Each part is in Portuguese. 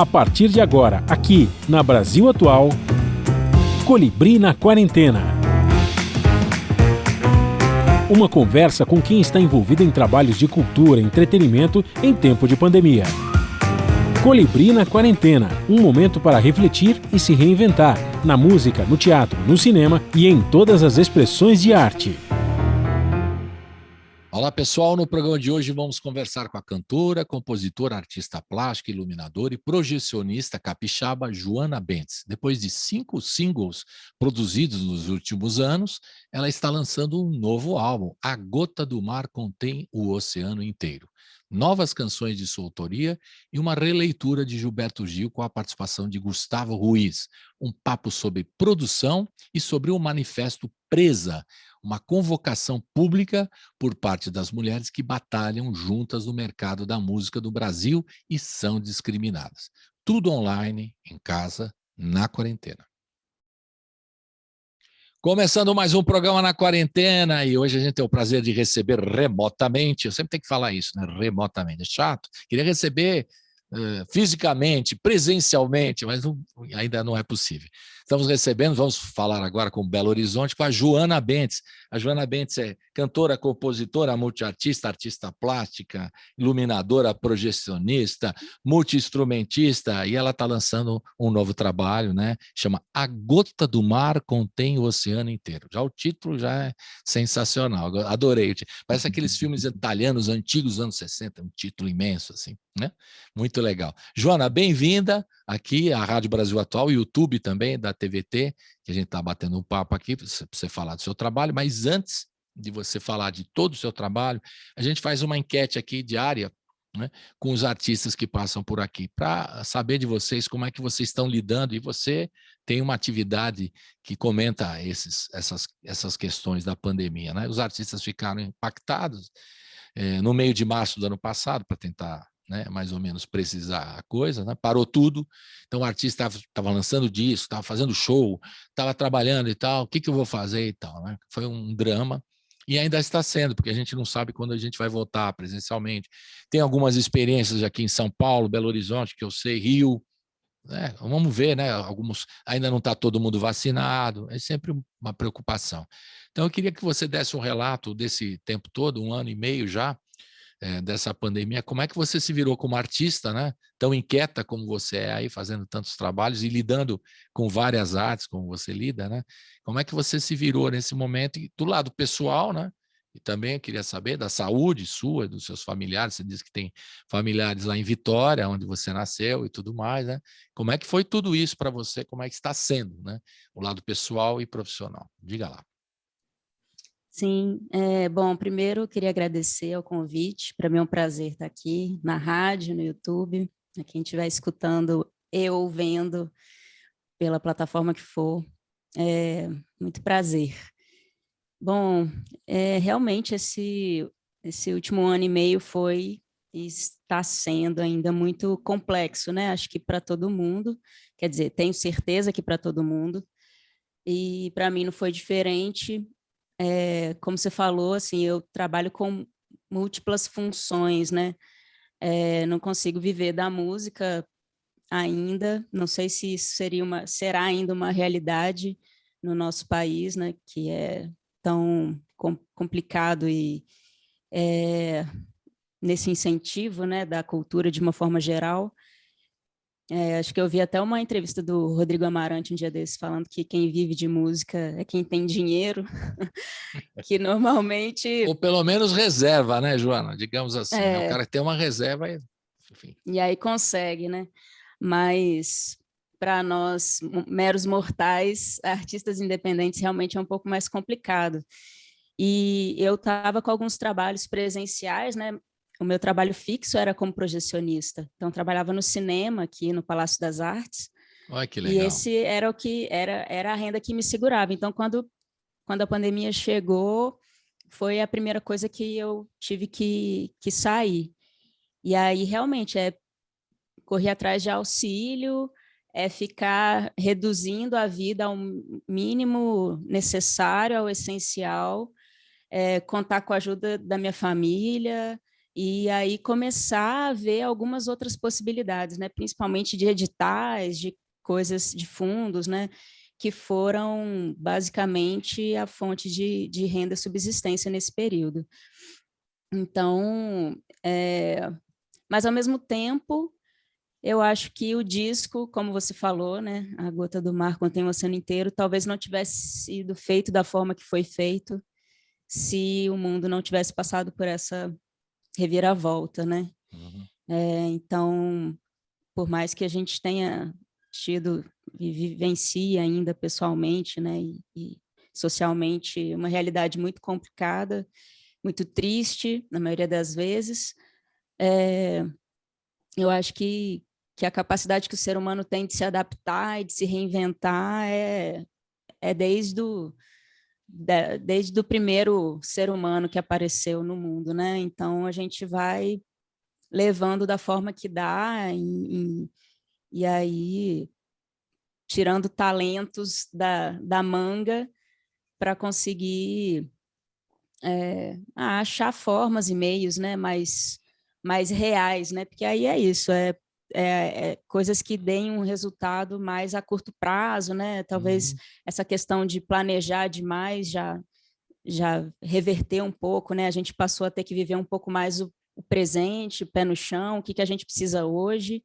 A partir de agora, aqui na Brasil Atual, Colibri na Quarentena. Uma conversa com quem está envolvido em trabalhos de cultura e entretenimento em tempo de pandemia. Colibri na Quarentena, um momento para refletir e se reinventar, na música, no teatro, no cinema e em todas as expressões de arte. Olá pessoal, no programa de hoje vamos conversar com a cantora, compositora, artista plástica, iluminadora e projecionista capixaba Joana Bentes. Depois de 5 singles produzidos nos últimos anos, ela está lançando um novo álbum, A Gota do Mar Contém o Oceano Inteiro. Novas canções de sua autoria e uma releitura de Gilberto Gil com a participação de Gustavo Ruiz. Um papo sobre produção e sobre o manifesto Presa, uma convocação pública por parte das mulheres que batalham juntas no mercado da música do Brasil e são discriminadas. Tudo online, em casa, na quarentena. Começando mais um programa na quarentena, e hoje a gente tem o prazer de receber remotamente, eu sempre tenho que falar isso, né? Remotamente, é chato. Queria receber fisicamente, presencialmente, mas ainda não é possível. Estamos recebendo, vamos falar agora com Belo Horizonte, com a Joana Bentes. A Joana Bentes é cantora, compositora, multiartista, artista plástica, iluminadora, projecionista, multi-instrumentista, e ela está lançando um novo trabalho, né? Chama A Gota do Mar Contém o Oceano Inteiro. Já o título já é sensacional, adorei. Parece aqueles filmes italianos antigos, dos anos 60, um título imenso, assim, né? Muito legal. Joana, bem-vinda aqui à Rádio Brasil Atual, YouTube também, da TVT, que a gente está batendo um papo aqui para você falar do seu trabalho, mas antes de você falar de todo o seu trabalho, a gente faz uma enquete aqui diária, né, com os artistas que passam por aqui, para saber de vocês como é que vocês estão lidando, e você tem uma atividade que comenta essas questões da pandemia, né? Os artistas ficaram impactados no meio de março do ano passado, para tentar, né, mais ou menos precisar a coisa, né? Parou tudo, então o artista estava lançando disco, estava fazendo show, estava trabalhando e tal, o que eu vou fazer e tal, né? Foi um drama, e ainda está sendo, porque a gente não sabe quando a gente vai voltar presencialmente. Tem algumas experiências aqui em São Paulo, Belo Horizonte, que eu sei, Rio, né? Vamos ver, né? Alguns ainda não está todo mundo vacinado, é sempre uma preocupação. Então eu queria que você desse um relato desse tempo todo, 1 ano e meio já, dessa pandemia. Como é que você se virou como artista, né? Tão inquieta como você é aí, fazendo tantos trabalhos e lidando com várias artes, como você lida, né? Como é que você se virou nesse momento, e do lado pessoal, né? E também eu queria saber da saúde sua, dos seus familiares. Você disse que tem familiares lá em Vitória, onde você nasceu e tudo mais, né? Como é que foi tudo isso para você? Como é que está sendo, né? O lado pessoal e profissional. Diga lá. Sim, bom, primeiro eu queria agradecer o convite, para mim é um prazer estar aqui na rádio, no YouTube, a quem estiver escutando ou vendo pela plataforma que for, muito prazer. Bom, realmente esse último ano e meio foi e está sendo ainda muito complexo, né? Acho que para todo mundo, quer dizer, tenho certeza que para todo mundo, e para mim não foi diferente. Como você falou, assim, eu trabalho com múltiplas funções, né? Não consigo viver da música ainda, não sei se isso será ainda uma realidade no nosso país, né? Que é tão complicado e nesse incentivo, né, da cultura de uma forma geral. Acho que eu vi até uma entrevista do Rodrigo Amarante um dia desses falando que quem vive de música é quem tem dinheiro, que normalmente... Ou pelo menos reserva, né, Joana? Digamos assim, né? O cara tem uma reserva, enfim. E aí consegue, né? Mas para nós, meros mortais, artistas independentes, realmente é um pouco mais complicado. E eu estava com alguns trabalhos presenciais, né? O meu trabalho fixo era como projecionista. Então, eu trabalhava no cinema, aqui no Palácio das Artes. Olha que legal. E esse era era a renda que me segurava. Então, quando a pandemia chegou, foi a primeira coisa que eu tive que sair. E aí, realmente, correr atrás de auxílio, ficar reduzindo a vida ao mínimo necessário, ao essencial, contar com a ajuda da minha família e aí começar a ver algumas outras possibilidades, né? Principalmente de editais, de coisas, de fundos, né? Que foram basicamente a fonte de renda e subsistência nesse período. Então, mas ao mesmo tempo, eu acho que o disco, como você falou, né, A Gota do Mar Contém o Oceano Inteiro, talvez não tivesse sido feito da forma que foi feito se o mundo não tivesse passado por essa reviravolta, né? Uhum. Então, por mais que a gente tenha tido e vivencie ainda pessoalmente, né, e socialmente uma realidade muito complicada, muito triste, na maioria das vezes, eu acho que a capacidade que o ser humano tem de se adaptar e de se reinventar é desde o primeiro ser humano que apareceu no mundo, né? Então, a gente vai levando da forma que dá e aí tirando talentos da manga para conseguir achar formas e meios, né, mais reais, né? Porque aí é isso, coisas que deem um resultado mais a curto prazo, né? Talvez essa questão de planejar demais já reverter um pouco, né? A gente passou a ter que viver um pouco mais o presente, o pé no chão, o que a gente precisa hoje.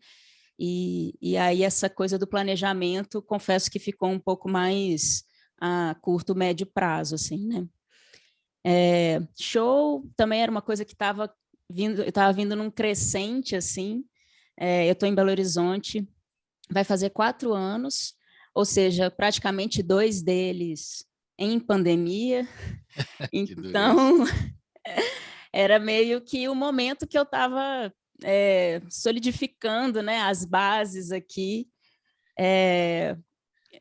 E aí essa coisa do planejamento, confesso que ficou um pouco mais a curto, médio prazo, assim, né? Show também era uma coisa que estava vindo num crescente, assim. Eu estou em Belo Horizonte, vai fazer 4 anos, ou seja, praticamente 2 deles em pandemia. Então, era meio que o momento que eu estava solidificando, né, as bases aqui.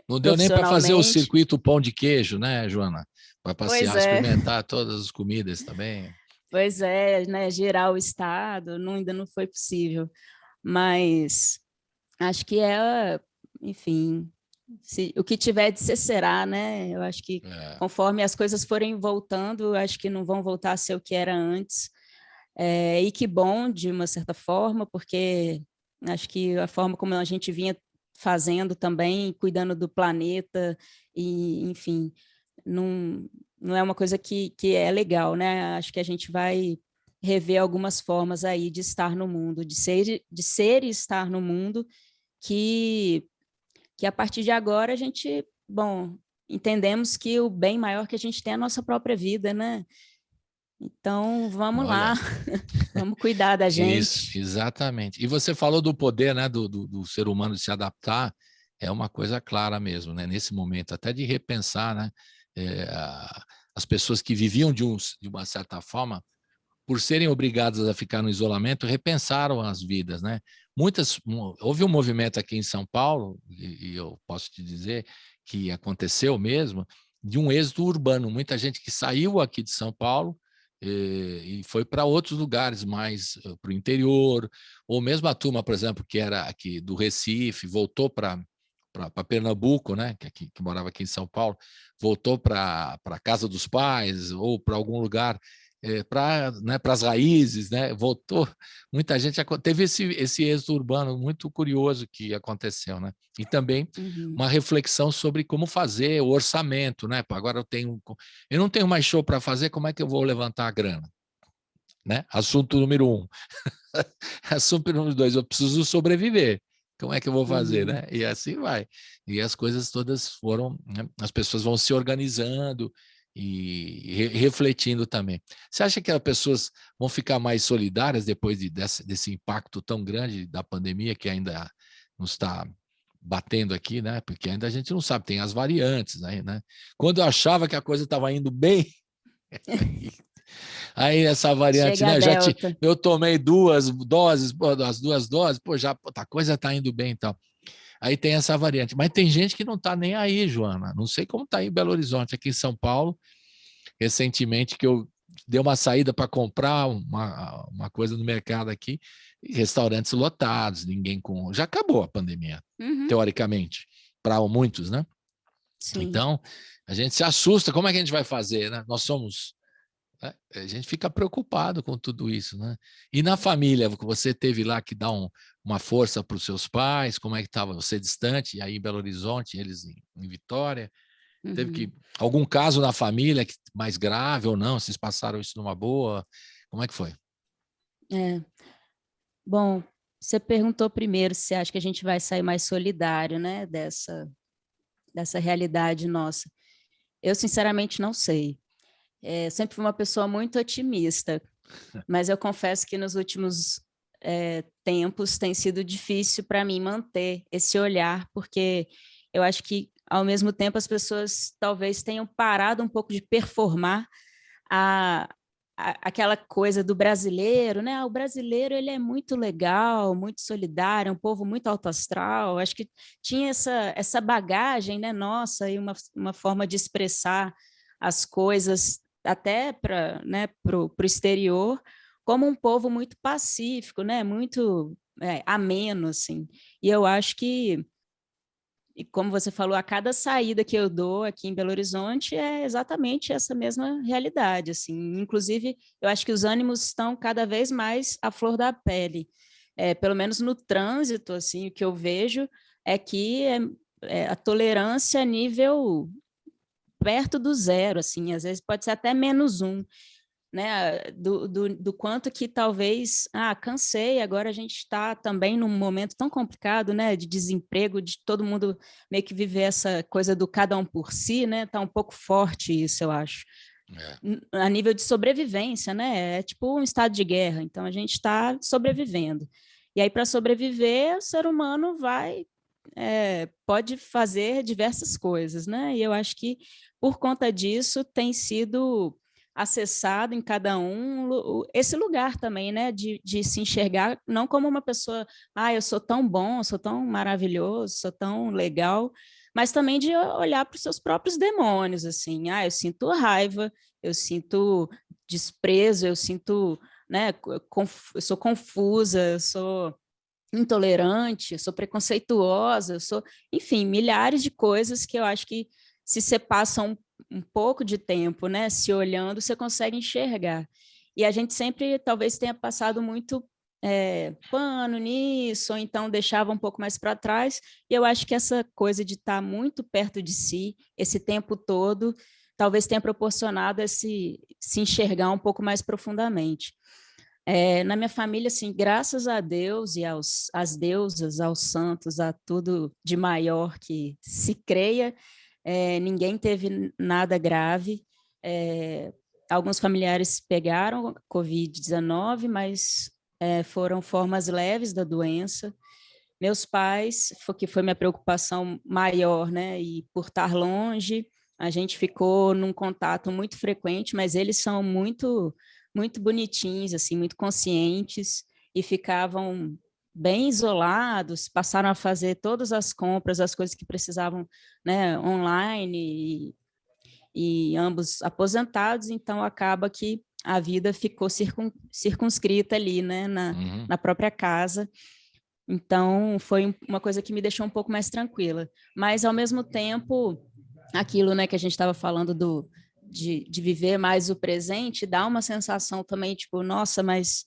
Não deu nem para fazer o circuito pão de queijo, né, Joana? Para passear, experimentar todas as comidas também. Pois é, né, gerar o estado, ainda não foi possível. Mas acho que enfim, o que tiver de ser será, né? Eu acho que conforme as coisas forem voltando, acho que não vão voltar a ser o que era antes. E que bom, de uma certa forma, porque acho que a forma como a gente vinha fazendo também, cuidando do planeta, e enfim, não é uma coisa que é legal, né? Acho que a gente vai rever algumas formas aí de estar no mundo, de ser e estar no mundo, que a partir de agora a gente, bom, entendemos que o bem maior que a gente tem é a nossa própria vida, né? Então, vamos lá, vamos cuidar da gente. Isso, exatamente. E você falou do poder, né, do ser humano de se adaptar, é uma coisa clara mesmo, né? Nesse momento, até de repensar, né? As pessoas que viviam de uma certa forma, por serem obrigadas a ficar no isolamento, repensaram as vidas, né? Houve um movimento aqui em São Paulo, e eu posso te dizer que aconteceu mesmo, de um êxodo urbano. Muita gente que saiu aqui de São Paulo e foi para outros lugares, mais para o interior, ou mesmo a turma, por exemplo, que era aqui do Recife, voltou para Pernambuco, né, que morava aqui em São Paulo, voltou para a casa dos pais ou para algum lugar para as raízes, né? Voltou, muita gente teve esse êxodo urbano muito curioso que aconteceu, né? E também uma reflexão sobre como fazer o orçamento, né? Agora eu não tenho mais show para fazer, como é que eu vou levantar a grana? Né? Assunto número 1. Assunto número 2, eu preciso sobreviver. Como é que eu vou fazer, né? E assim vai. E as coisas todas foram, né? As pessoas vão se organizando e refletindo também. Você acha que as pessoas vão ficar mais solidárias depois desse impacto tão grande da pandemia que ainda nos está batendo aqui, né? Porque ainda a gente não sabe, tem as variantes aí, né? Quando eu achava que a coisa estava indo bem, aí essa variante, né? Eu tomei 2 doses, as 2 doses, a coisa está indo bem e tal. Aí tem essa variante. Mas tem gente que não está nem aí, Joana. Não sei como está aí em Belo Horizonte, aqui em São Paulo. Recentemente que eu dei uma saída para comprar uma coisa no mercado aqui, restaurantes lotados, ninguém com... Já acabou a pandemia, teoricamente, para muitos, né? Sim. Então, a gente se assusta. Como é que a gente vai fazer, né? Nós somos A gente fica preocupado com tudo isso, né? E na família, você teve lá que dar uma força para os seus pais? Como é que estava? Você distante, aí em Belo Horizonte, eles em Vitória? Teve Uhum. algum caso na família mais grave ou não? Vocês passaram isso numa boa? Como é que foi? Bom, você perguntou primeiro se acha que a gente vai sair mais solidário, né, dessa realidade nossa. Eu, sinceramente, não sei. Sempre fui uma pessoa muito otimista, mas eu confesso que nos últimos tempos tem sido difícil para mim manter esse olhar, porque eu acho que, ao mesmo tempo, as pessoas talvez tenham parado um pouco de performar aquela coisa do brasileiro, né? O brasileiro, ele é muito legal, muito solidário, é um povo muito alto astral. Acho que tinha essa bagagem, né, nossa, e uma forma de expressar as coisas até para, né, pro exterior, como um povo muito pacífico, né? Muito ameno, assim. E eu acho que, e como você falou, a cada saída que eu dou aqui em Belo Horizonte é exatamente essa mesma realidade, assim. Inclusive, eu acho que os ânimos estão cada vez mais à flor da pele. Pelo menos no trânsito, assim, o que eu vejo é que a tolerância a nível perto do zero, assim, às vezes pode ser até -1, né, do quanto que talvez, cansei, agora a gente está também num momento tão complicado, né, de desemprego, de todo mundo meio que viver essa coisa do cada um por si, né, tá um pouco forte isso, eu acho. A nível de sobrevivência, né, é tipo um estado de guerra, então a gente está sobrevivendo. E aí, para sobreviver, o ser humano pode fazer diversas coisas, né, e eu acho que, por conta disso, tem sido acessado em cada um esse lugar também, né, de se enxergar não como uma pessoa, eu sou tão bom, sou tão maravilhoso, sou tão legal, mas também de olhar para os seus próprios demônios, assim, eu sinto raiva, eu sinto desprezo, eu sinto, né, eu sou confusa, eu sou intolerante, eu sou preconceituosa, eu sou, enfim, milhares de coisas que eu acho que, se você passa um pouco de tempo, né, se olhando, você consegue enxergar. E a gente sempre talvez tenha passado muito pano nisso, ou então deixava um pouco mais para trás, e eu acho que essa coisa de estar muito perto de si, esse tempo todo, talvez tenha proporcionado se enxergar um pouco mais profundamente. Na minha família, assim, graças a Deus e às deusas, aos santos, a tudo de maior que se creia, ninguém teve nada grave. Alguns familiares pegaram Covid-19, mas foram formas leves da doença. Meus pais, que foi minha preocupação maior, né? E por estar longe, a gente ficou num contato muito frequente, mas eles são muito bonitinhos, assim, muito conscientes, e ficavam bem isolados, passaram a fazer todas as compras, as coisas que precisavam, né, online, e ambos aposentados, então acaba que a vida ficou circunscrita ali, né, na própria casa. Então, foi uma coisa que me deixou um pouco mais tranquila. Mas, ao mesmo tempo, aquilo, né, que a gente estava falando de viver mais o presente, dá uma sensação também, tipo, nossa, mas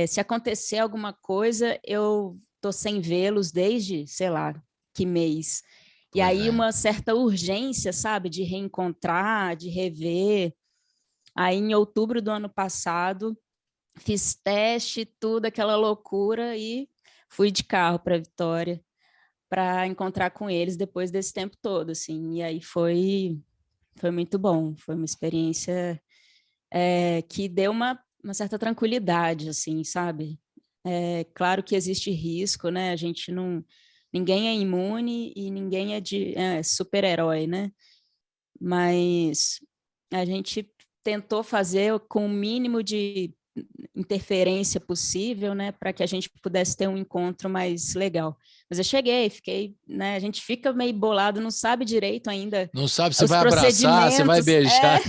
se acontecer alguma coisa, eu tô sem vê-los desde, sei lá, que mês. E aí uma certa urgência, sabe, de reencontrar, de rever. Aí, em outubro do ano passado, fiz teste, tudo, aquela loucura, e fui de carro para Vitória para encontrar com eles depois desse tempo todo, assim. E aí foi muito bom, foi uma experiência que deu uma certa tranquilidade, assim, sabe? Claro que existe risco, né? A gente não... Ninguém é imune e ninguém é super-herói, né? Mas a gente tentou fazer com o mínimo de interferência possível, né, para que a gente pudesse ter um encontro mais legal. Mas eu fiquei, né, a gente fica meio bolado, não sabe direito ainda. Não sabe se os vai abraçar, se vai procedimentos, beijar.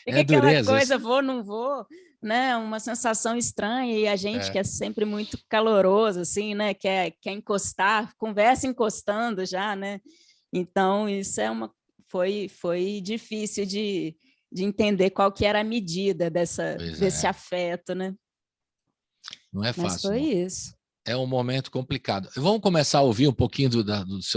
fica aquela dureza. coisa, vou, não vou, né, uma sensação estranha, e a gente que é sempre muito caloroso, assim, né, quer encostar, conversa encostando já, né, então isso foi difícil de de entender qual que era a medida desse afeto, né? Não é fácil. Mas foi isso. É um momento complicado. Vamos começar a ouvir um pouquinho dos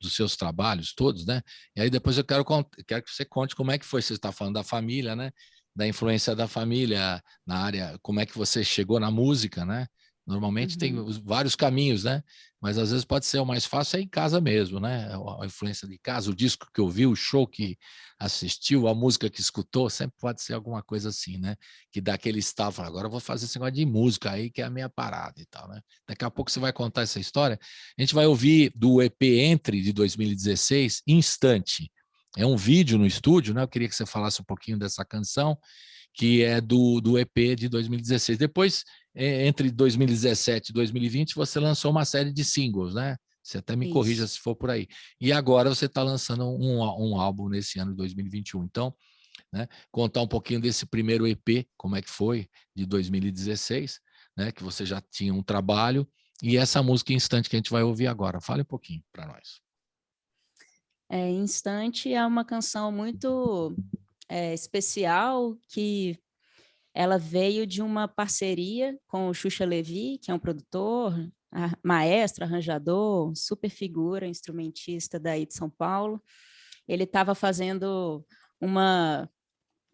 seus trabalhos todos, né? E aí depois eu quero que você conte como é que foi. Você está falando da família, né? Da influência da família na área, como é que você chegou na música, né? Normalmente tem vários caminhos, né? Mas às vezes pode ser o mais fácil em casa mesmo, né? A influência de casa, o disco que ouviu, o show que assistiu, a música que escutou, sempre pode ser alguma coisa assim, né? Que dá aquele estalo, fala, agora eu vou fazer esse negócio de música aí, que é a minha parada e tal, né? Daqui a pouco você vai contar essa história. A gente vai ouvir do EP Entre, de 2016, Instante. É um vídeo no estúdio, né? Eu queria que você falasse um pouquinho dessa canção, que é do EP de 2016. Depois, entre 2017 e 2020, você lançou uma série de singles, né? Você até me corrija se for por aí. E agora você está lançando um álbum nesse ano de 2021. Então, né, contar um pouquinho desse primeiro EP, como é que foi, de 2016, né? Que você já tinha um trabalho, e essa música Instante que a gente vai ouvir agora. Fale um pouquinho para nós. Instante é uma canção muito especial, que ela veio de uma parceria com o Xuxa Levi, que é um produtor, maestro, arranjador, super figura, instrumentista daí de São Paulo. Ele estava fazendo uma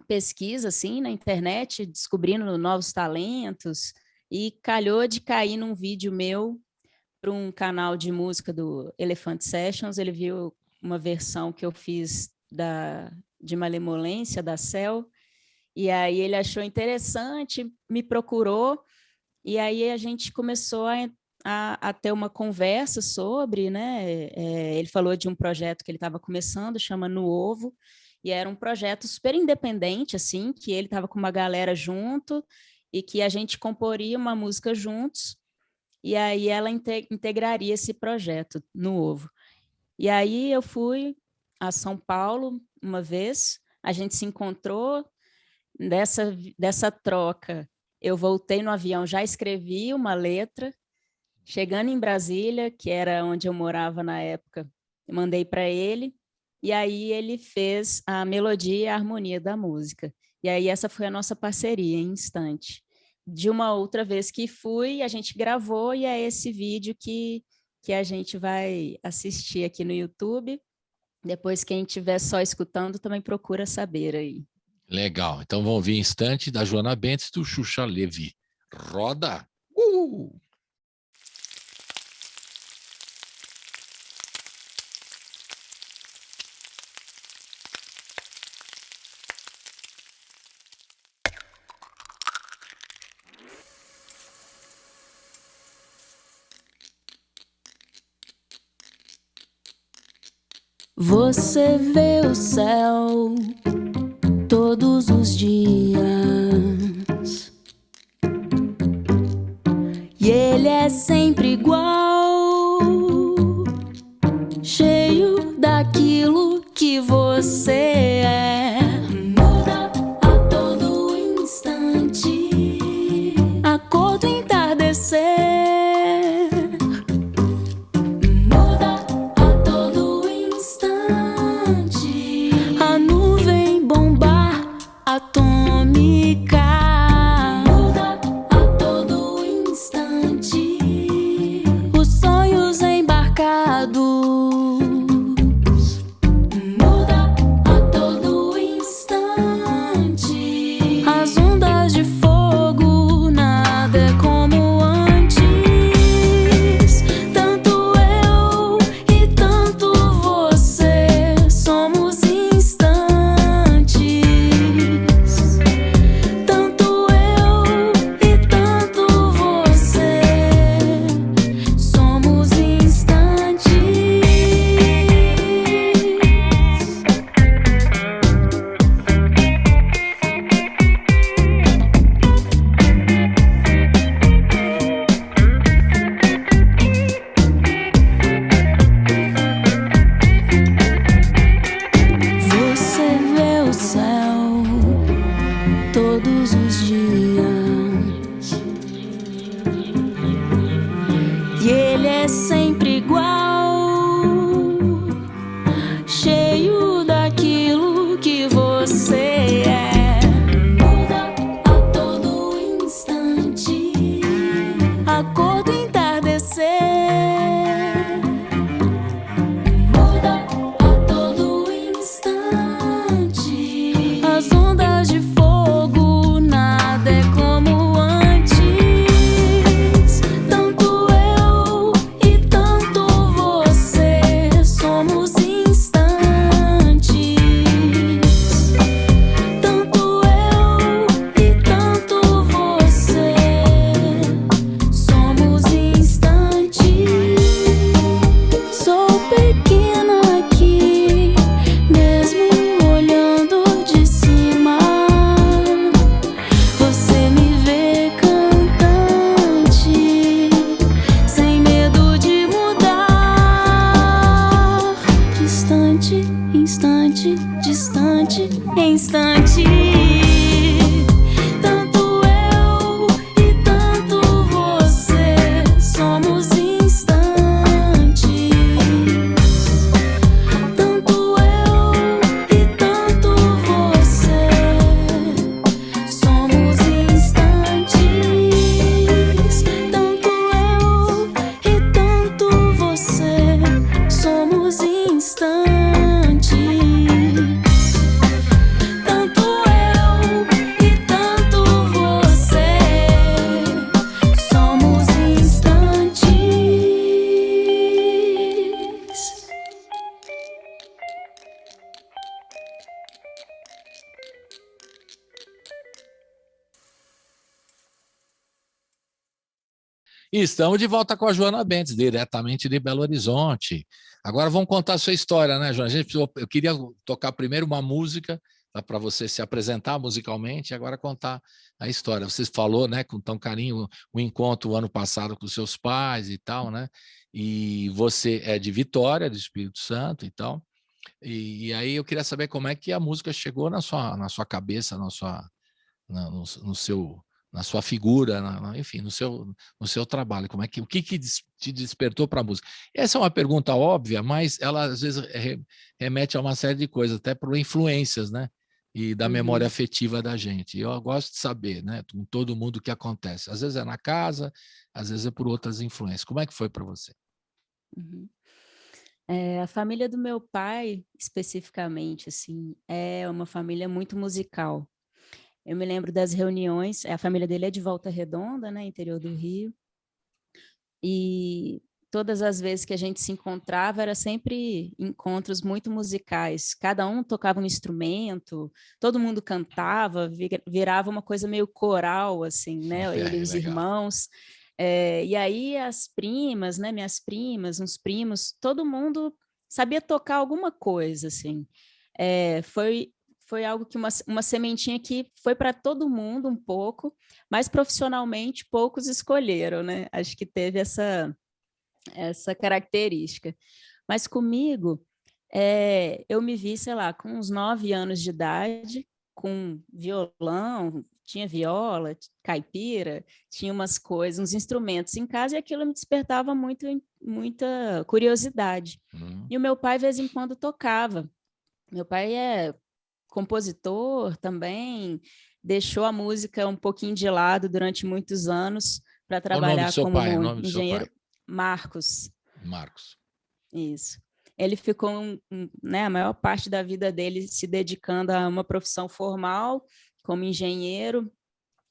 pesquisa assim na internet, descobrindo novos talentos, e calhou de cair num vídeo meu para um canal de música do Elefante Sessions. Ele viu uma versão que eu fiz de Malemolência, da Cel, e aí ele achou interessante, me procurou, e aí a gente começou a ter uma conversa sobre, né? Ele falou de um projeto que ele estava começando, chama No Ovo, e era um projeto super independente, assim, que ele estava com uma galera junto, e que a gente comporia uma música juntos, e aí ela integraria esse projeto No Ovo. E aí eu fui a São Paulo uma vez, a gente se encontrou, dessa troca eu voltei no avião, já escrevi uma letra, chegando em Brasília, que era onde eu morava na época, eu mandei para ele, e aí ele fez a melodia e a harmonia da música. E aí essa foi a nossa parceria em Instante. De uma outra vez que fui, a gente gravou, e é esse vídeo que a gente vai assistir aqui no YouTube. Depois, quem estiver só escutando, também procura saber aí. Legal. Então, vamos ouvir Instante, da Joana Bentes, do Xuxa Levi. Roda! Você vê o céu todos os dias, e ele é sempre igual, cheio daquilo que você é. Muda a todo instante, a cor do entardecer. Sempre igual, cheio daquilo que você é. E estamos de volta com a Joana Bentes, diretamente de Belo Horizonte. Agora vamos contar a sua história, né, Joana? Eu queria tocar primeiro uma música para você se apresentar musicalmente e agora contar a história. Você falou, né, com tão carinho, o encontro o ano passado com seus pais e tal, né? E você é de Vitória, do Espírito Santo e tal. E aí eu queria saber como é que a música chegou na sua cabeça, no seu, na sua figura, enfim, no seu trabalho. O que te despertou para a música? Essa é uma pergunta óbvia, mas ela às vezes remete a uma série de coisas, até por influências, né? E da memória afetiva da gente. Eu gosto de saber, né? Com todo mundo o que acontece. Às vezes é na casa, às vezes é por outras influências. Como é que foi para você? A família do meu pai, especificamente, assim, é uma família muito musical. Eu me lembro das reuniões, a família dele é de Volta Redonda, né, interior do Rio, e todas as vezes que a gente se encontrava, era sempre encontros muito musicais. Cada um tocava um instrumento, todo mundo cantava, virava uma coisa meio coral, assim, né, ele e os irmãos. E aí as primas, né, minhas primas, uns primos, todo mundo sabia tocar alguma coisa, assim. Foi algo que uma sementinha que foi para todo mundo um pouco, mas profissionalmente poucos escolheram, né? Acho que teve essa característica. Mas comigo, eu me vi, sei lá, com uns 9 anos de idade, com violão, tinha viola, caipira, tinha umas coisas, uns instrumentos em casa, e aquilo me despertava muita curiosidade. E o meu pai, de vez em quando, tocava. Meu pai é compositor também, deixou a música um pouquinho de lado durante muitos anos para trabalhar como engenheiro. Marcos. Isso. Ele ficou, né, a maior parte da vida dele se dedicando a uma profissão formal, como engenheiro,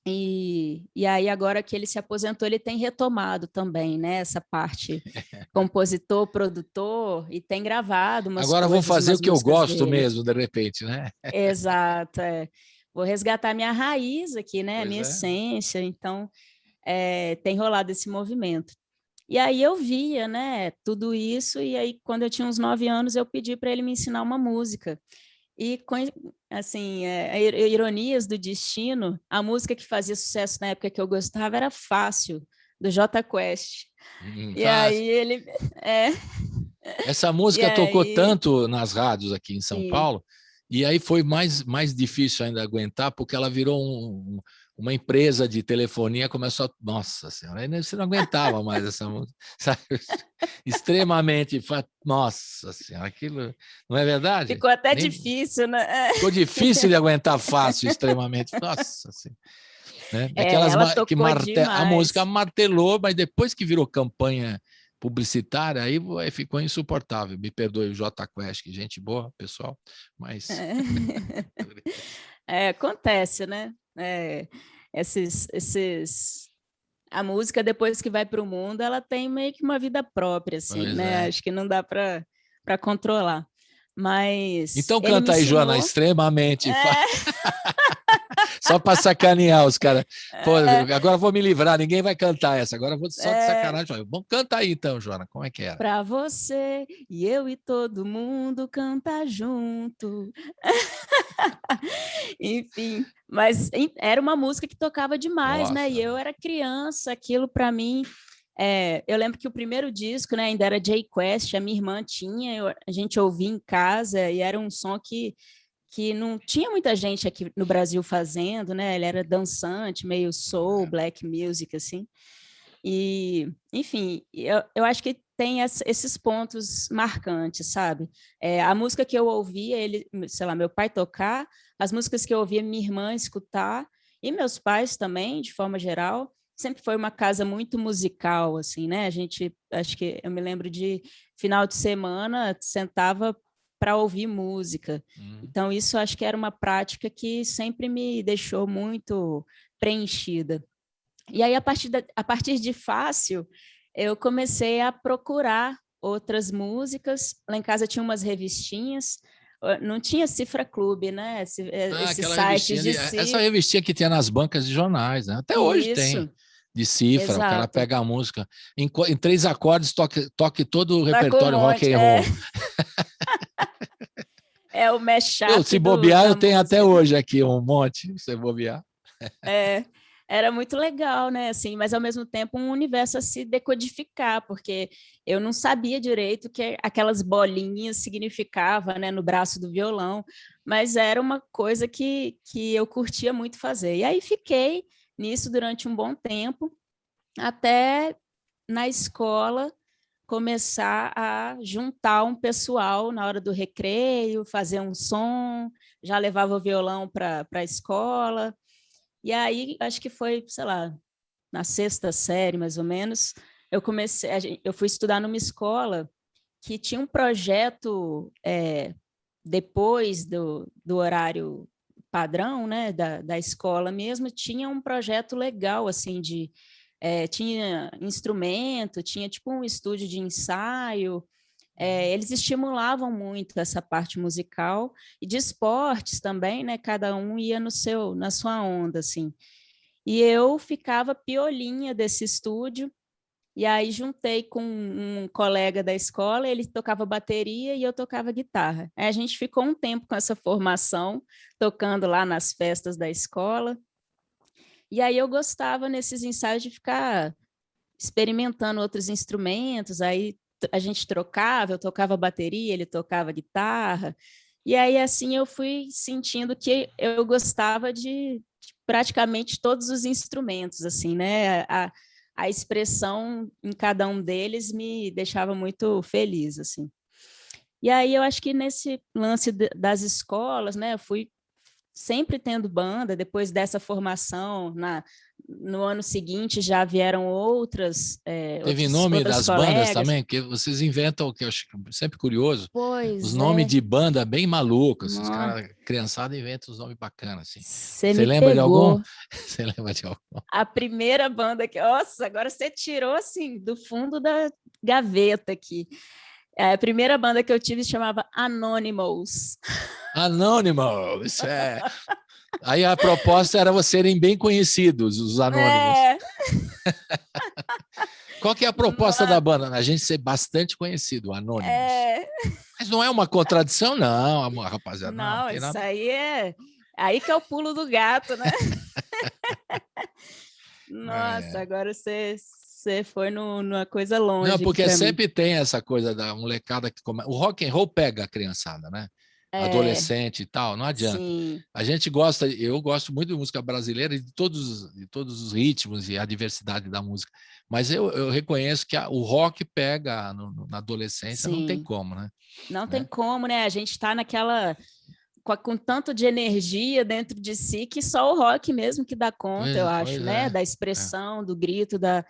e aí agora que ele se aposentou, ele tem retomado também, né, essa parte compositor, produtor, e tem gravado umas agora coisas. Agora vou fazer o que eu gosto dele. mesmo, de repente, né? Exato, Vou resgatar minha raiz aqui, né, a minha essência, então tem rolado esse movimento. E aí eu via, né, tudo isso, e aí quando eu tinha uns 9 anos eu pedi para ele me ensinar uma música. E, assim, ironias do destino, a música que fazia sucesso na época que eu gostava era Fácil, do Jota Quest. E aí ele... Essa música tocou tanto nas rádios aqui em São Paulo, e aí foi mais difícil ainda aguentar, porque ela virou uma empresa de telefonia, começou a... Nossa Senhora, aí você não aguentava mais essa música, sabe? Extremamente... Nossa Senhora, aquilo... Não é verdade? Ficou até difícil, né? Ficou difícil de aguentar fácil, extremamente. Nossa Senhora. Né? Ela tocou demais. A música martelou, mas depois que virou campanha publicitária, aí ficou insuportável. Me perdoe o Jota Quest, que gente boa, pessoal, mas... Acontece, né? A música, depois que vai para o mundo, ela tem meio que uma vida própria, assim, né? Acho que não dá para controlar. Mas... Então canta aí, Joana, extremamente... Só para sacanear os caras. Agora vou me livrar, ninguém vai cantar essa. Agora vou só de sacanagem. Bom, canta aí então, Joana, como é que era? Para você e eu e todo mundo cantar junto. Enfim, mas era uma música que tocava demais, né? E eu era criança, aquilo para mim... eu lembro que o primeiro disco, né, ainda era Jay Quest, a minha irmã tinha, a gente ouvia em casa, e era um som que não tinha muita gente aqui no Brasil fazendo, né? Ele era dançante, meio soul, black music, assim. E, enfim, eu acho que tem esses pontos marcantes, sabe? A música que eu ouvia, meu pai tocar, as músicas que eu ouvia minha irmã escutar, e meus pais também, de forma geral, sempre foi uma casa muito musical, assim, né? Acho que eu me lembro de final de semana, sentava para ouvir música. Então, isso acho que era uma prática que sempre me deixou muito preenchida. E aí, a partir de Fácil, eu comecei a procurar outras músicas. Lá em casa tinha umas revistinhas, não tinha Cifra Clube, né? Esses sites de cifra. Essa revistinha que tinha nas bancas de jornais, né? Até hoje tem. decifra, o cara Exato. pega a música. Em 3 acordes, toque todo o Tá com um repertório rock monte, and roll. É o mashup Se bobear, da eu tenho até música. hoje aqui um monte, se bobear. Era muito legal, né? Assim, mas ao mesmo tempo um universo a se decodificar, porque eu não sabia direito o que aquelas bolinhas significavam, né, no braço do violão, mas era uma coisa que eu curtia muito fazer. E aí fiquei nisso durante um bom tempo, até na escola começar a juntar um pessoal na hora do recreio, fazer um som, já levava o violão para a escola. E aí, acho que foi, sei lá, na 6ª série, mais ou menos, eu fui estudar numa escola que tinha um projeto depois do horário padrão, né, da escola mesmo, tinha um projeto legal, assim, tinha instrumento, tinha tipo um estúdio de ensaio, eles estimulavam muito essa parte musical e de esportes também, né? Cada um ia na sua onda, assim. E eu ficava piolinha desse estúdio, e aí juntei com um colega da escola, ele tocava bateria e eu tocava guitarra. Aí a gente ficou um tempo com essa formação, tocando lá nas festas da escola. E aí eu gostava nesses ensaios de ficar experimentando outros instrumentos, aí a gente trocava, eu tocava bateria, ele tocava guitarra, e aí assim eu fui sentindo que eu gostava de praticamente todos os instrumentos, assim, né? A expressão em cada um deles me deixava muito feliz, assim. E aí eu acho que nesse lance das escolas, né, eu fui sempre tendo banda. Depois dessa formação, no ano seguinte já vieram Teve nome outras das bandas colegas. também, que vocês inventam, o que eu acho sempre curioso, os Pois nomes é. de banda bem malucos. Os Nossa, caras, criançada, inventam os nomes bacanas, assim. você Você me lembra de algum? pegou. Você lembra de algum? A primeira banda que... Nossa, agora você tirou, assim, do fundo da gaveta aqui. A primeira banda que eu tive se chamava Anonymous. Anônimo, isso é... Aí a proposta era vocês serem bem conhecidos, os anônimos. Qual que é a proposta da banda? A gente ser bastante conhecido, anônimos. Mas não é uma contradição, não, rapaziada. Não tem isso nada. aí é... Aí que é o pulo do gato, né? Nossa, agora você foi numa coisa longe. Não, porque pra sempre mim. tem essa coisa da molecada que começa. O rock and roll pega a criançada, né? Adolescente e tal, não adianta. Sim. A gente gosta, eu gosto muito de música brasileira e de todos os ritmos e a diversidade da música. Mas eu reconheço que o rock pega na adolescência, Sim. Não tem como, né? Não tem como, né? A gente está naquela... Com tanto de energia dentro de si que só o rock mesmo que dá conta, eu acho, né? Da expressão, do grito, da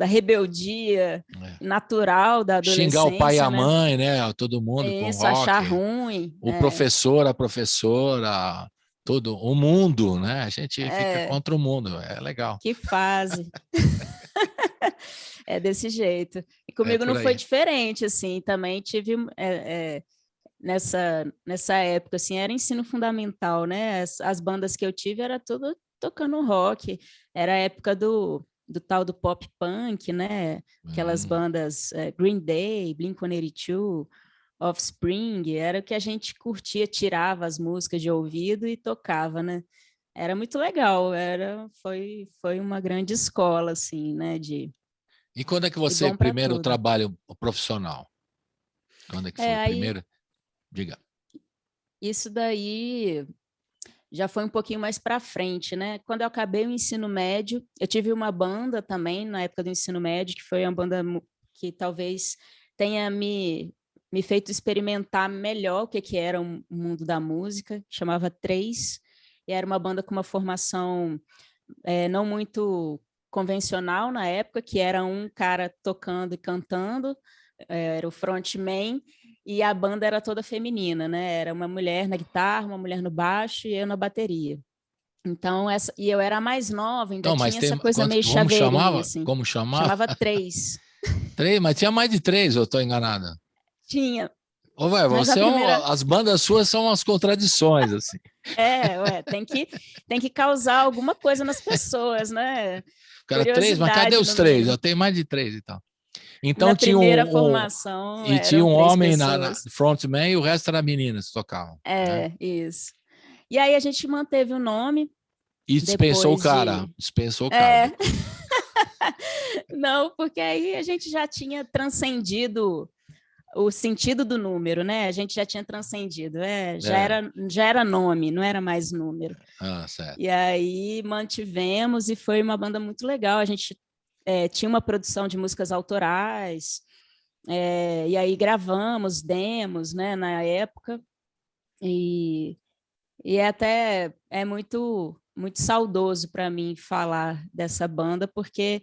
rebeldia natural da adolescência. Xingar o pai e a né? mãe, né? Todo mundo com rock. Achar ruim. O professor, a professora, todo o mundo, né? A gente fica contra o mundo, é legal. Que fase. É desse jeito. E comigo não foi diferente, assim, também tive... Nessa época, assim, era ensino fundamental, né? As bandas que eu tive era tudo tocando rock, era a época do tal do pop punk, né? Aquelas bandas Green Day, Blink-182, Offspring, era o que a gente curtia, tirava as músicas de ouvido e tocava, né? Era muito legal, foi uma grande escola, assim, né? E quando é que você primeiro trabalho profissional? Quando é que foi o primeiro? Diga. Isso daí já foi um pouquinho mais para frente, né? Quando eu acabei o ensino médio, eu tive uma banda também na época do ensino médio, que foi uma banda que talvez tenha me feito experimentar melhor o que era o mundo da música, chamava 3, e era uma banda com uma formação não muito convencional na época, que era um cara tocando e cantando, era o frontman, e a banda era toda feminina, né? Era uma mulher na guitarra, uma mulher no baixo e eu na bateria. Então, e eu era a mais nova, ainda tinha essa coisa meio chaveirinha, assim. Como chamava? Chamava 3. 3, mas tinha mais de 3, eu estou enganada? Tinha. Ô, véio, as bandas suas são umas contradições, assim. Tem que causar alguma coisa nas pessoas, né? Cara, 3, mas cadê os 3? Eu tenho mais de 3 e tal. Então na tinha primeira formação e tinha um 3 homem na pessoas. frontman e o resto era meninas que tocavam. É, né? isso. E aí a gente manteve o nome. E dispensou o depois cara. de... Dispensou o cara. Não, porque aí a gente já tinha transcendido o sentido do número, né? A gente já tinha transcendido. Já era nome, não era mais número. Ah, certo. E aí mantivemos e foi uma banda muito legal. A gente tinha uma produção de músicas autorais, e aí gravamos demos, né, na época. E até é muito saudoso para mim falar dessa banda, porque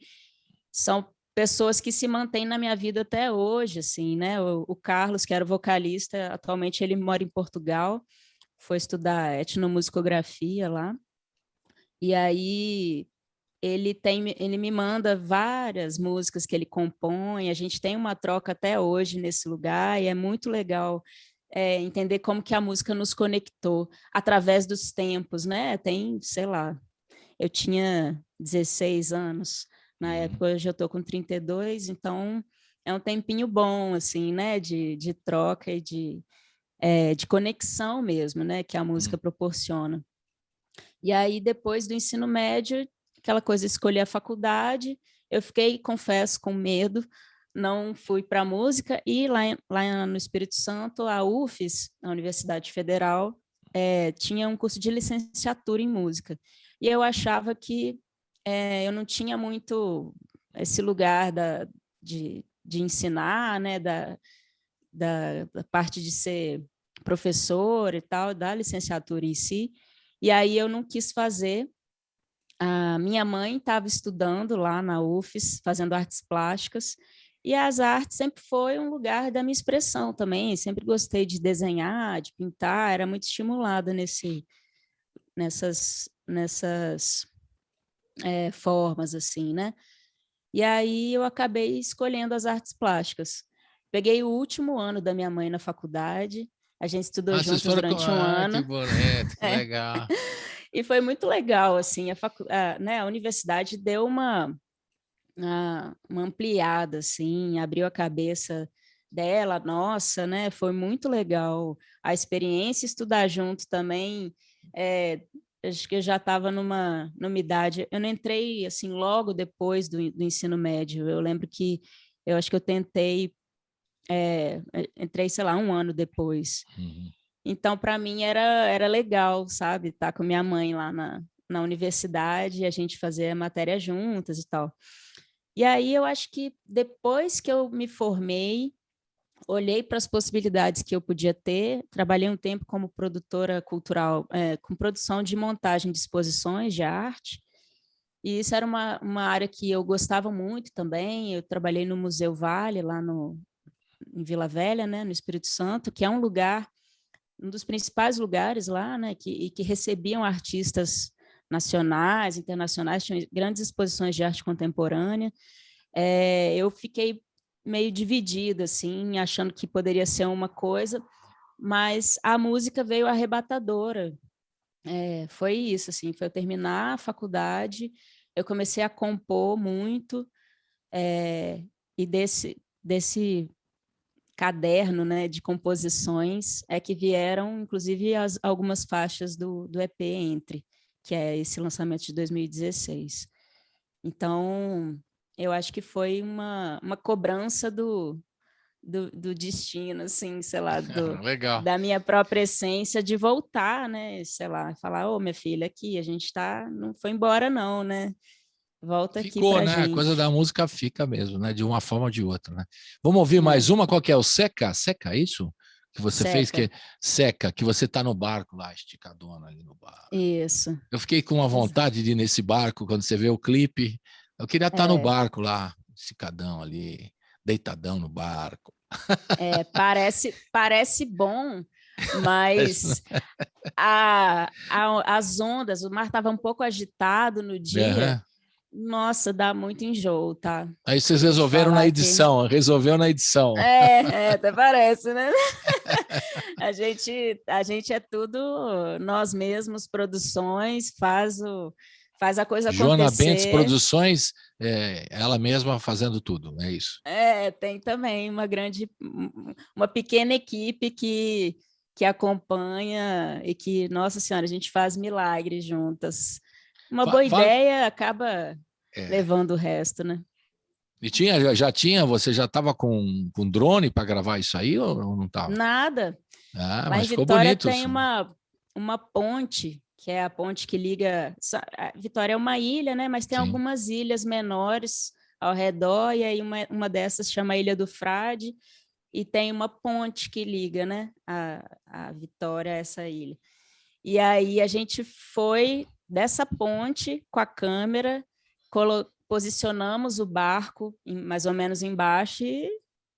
são pessoas que se mantêm na minha vida até hoje, assim, né? O Carlos, que era o vocalista, atualmente ele mora em Portugal, foi estudar etnomusicografia lá, e aí ele me manda várias músicas que ele compõe, a gente tem uma troca até hoje nesse lugar, e é muito legal entender como que a música nos conectou através dos tempos, né? Tem, sei lá, eu tinha 16 anos na época, hoje eu estou com 32, então é um tempinho bom, assim, né? De troca e de conexão mesmo, né? Que a música proporciona. E aí, depois do ensino médio, aquela coisa, escolher a faculdade, eu fiquei, confesso, com medo, não fui para a música, e lá no Espírito Santo, a UFES, a Universidade Federal, tinha um curso de licenciatura em música, e eu achava que eu não tinha muito esse lugar de ensinar, né, da parte de ser professor e tal, da licenciatura em si, e aí eu não quis fazer. A minha mãe estava estudando lá na UFES, fazendo artes plásticas, e as artes sempre foi um lugar da minha expressão também, sempre gostei de desenhar, de pintar, era muito estimulada nessas formas, assim, né? E aí eu acabei escolhendo as artes plásticas. Peguei o último ano da minha mãe na faculdade, a gente estudou juntos durante um ano. Que bonito, que legal. E foi muito legal, assim, a universidade deu uma ampliada, assim, abriu a cabeça dela, nossa, né? Foi muito legal a experiência, estudar junto também. Acho que eu já estava numa idade, eu não entrei, assim, logo depois do ensino médio, eu lembro que eu acho que eu tentei, entrei, sei lá, um ano depois. Então, para mim, era legal, sabe? Estar com minha mãe lá na universidade, a gente fazer a matéria juntas e tal. E aí, eu acho que depois que eu me formei, olhei para as possibilidades que eu podia ter, trabalhei um tempo como produtora cultural, com produção de montagem de exposições de arte, e isso era uma área que eu gostava muito também. Eu trabalhei no Museu Vale, lá em Vila Velha, né, no Espírito Santo, que é um lugar, um dos principais lugares lá, né, que recebiam artistas nacionais, internacionais, tinham grandes exposições de arte contemporânea. Eu fiquei meio dividida, assim, achando que poderia ser uma coisa, mas a música veio arrebatadora. Foi isso, assim, foi eu terminar a faculdade, eu comecei a compor muito, e desse caderno, né, de composições é que vieram, inclusive, algumas faixas do EP Entre, que é esse lançamento de 2016. Então, eu acho que foi uma cobrança do destino, assim, sei lá, Legal. da minha própria essência de voltar, né, sei lá, falar, ô, minha filha, aqui, a gente não foi embora não, né? Volta Ficou, aqui pra né? gente. A coisa da música fica mesmo, né? De uma forma ou de outra, né? Vamos ouvir mais uma, qual que é? O Seca? Seca, é isso? Que você fez, que Seca, que você tá no barco lá, esticadona ali no barco. Isso. Eu fiquei com uma vontade de ir nesse barco, quando você vê o clipe, eu queria estar no barco lá, esticadão ali, deitadão no barco. Parece bom, mas as ondas, o mar estava um pouco agitado no dia. Nossa, dá muito enjoo, tá? Aí vocês resolveram na edição, resolveu na edição. Até parece, né? A gente é tudo nós mesmos, produções, faz faz a coisa Joana acontecer. Bentes Produções, ela mesma fazendo tudo, é isso? Tem também uma pequena equipe que acompanha e que, nossa senhora, a gente faz milagres juntas. Uma boa ideia acaba levando o resto, né? E você já estava com drone para gravar isso aí ou não estava? Nada. Lá mas ficou Vitória bonito. Tem uma ponte, que é a ponte que liga... Vitória é uma ilha, né? Mas tem algumas ilhas menores ao redor, e aí uma dessas chama Ilha do Frade, e tem uma ponte que liga, né, a Vitória a essa ilha. E aí a gente foi dessa ponte com a câmera, posicionamos o barco mais ou menos embaixo e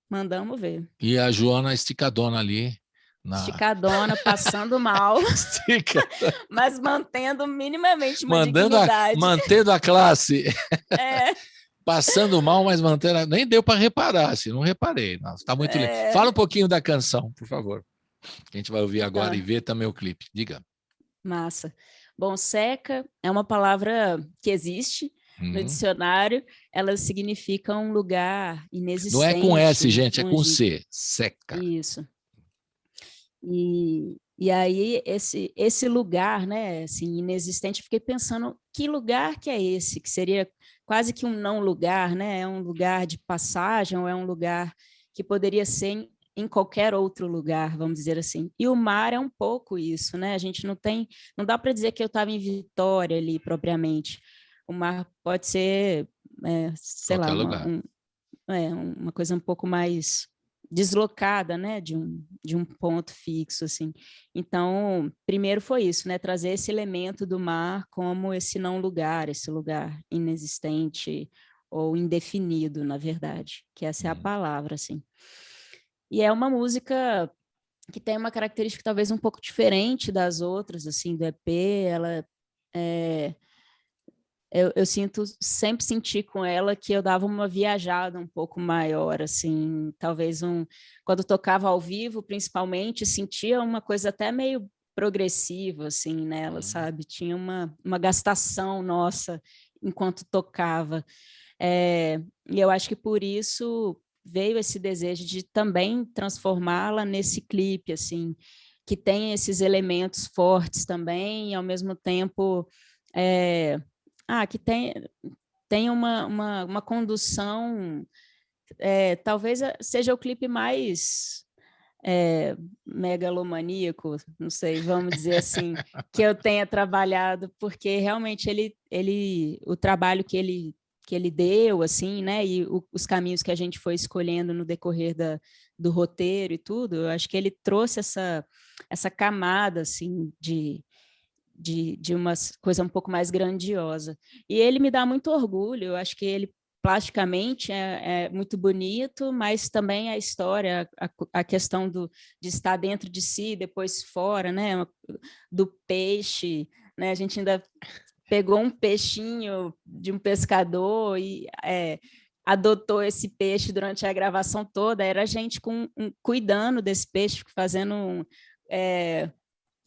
mandamos ver. E a Joana esticadona ali. Esticadona, passando mal, mas mantendo minimamente uma dignidade. Mantendo a classe. Passando mal, mas mantendo... Nem deu para reparar, assim, não reparei. Está muito lindo. Fala um pouquinho da canção, por favor. A gente vai ouvir agora e ver também o clipe. Diga. Massa. Bom, seca é uma palavra que existe no dicionário. Ela significa um lugar inexistente. Não é com S, gente, é com C. Seca. Isso. E aí, esse lugar, né, assim, inexistente, fiquei pensando, que lugar que é esse? Que seria quase que um não lugar, né? É um lugar de passagem, ou é um lugar que poderia ser em qualquer outro lugar, vamos dizer assim. E o mar é um pouco isso, né? A gente não dá para dizer que eu estava em Vitória ali, propriamente. O mar pode ser, sei lá, uma coisa um pouco mais deslocada, né, de um ponto fixo, assim. Então, primeiro foi isso, né, trazer esse elemento do mar como esse não lugar, esse lugar inexistente ou indefinido, na verdade, que essa é a palavra, assim. E é uma música que tem uma característica talvez um pouco diferente das outras, assim, do EP. Ela eu sempre senti com ela que eu dava uma viajada um pouco maior, assim, talvez quando tocava ao vivo, principalmente, sentia uma coisa até meio progressiva, assim, nela, sabe? Tinha uma gastação nossa enquanto tocava. E eu acho que por isso veio esse desejo de também transformá-la nesse clipe, assim, que tem esses elementos fortes também, e ao mesmo tempo... que tem uma condução, talvez seja o clipe mais megalomaníaco, não sei, vamos dizer assim, que eu tenha trabalhado, porque realmente o trabalho que ele deu, assim, né, e os caminhos que a gente foi escolhendo no decorrer do roteiro e tudo, eu acho que ele trouxe essa camada, assim, de uma coisa um pouco mais grandiosa. E ele me dá muito orgulho, eu acho que ele plasticamente é muito bonito, mas também a história, a questão de estar dentro de si, depois fora, né, do peixe, né, a gente ainda pegou um peixinho de um pescador e adotou esse peixe durante a gravação toda, era a gente cuidando desse peixe, fazendo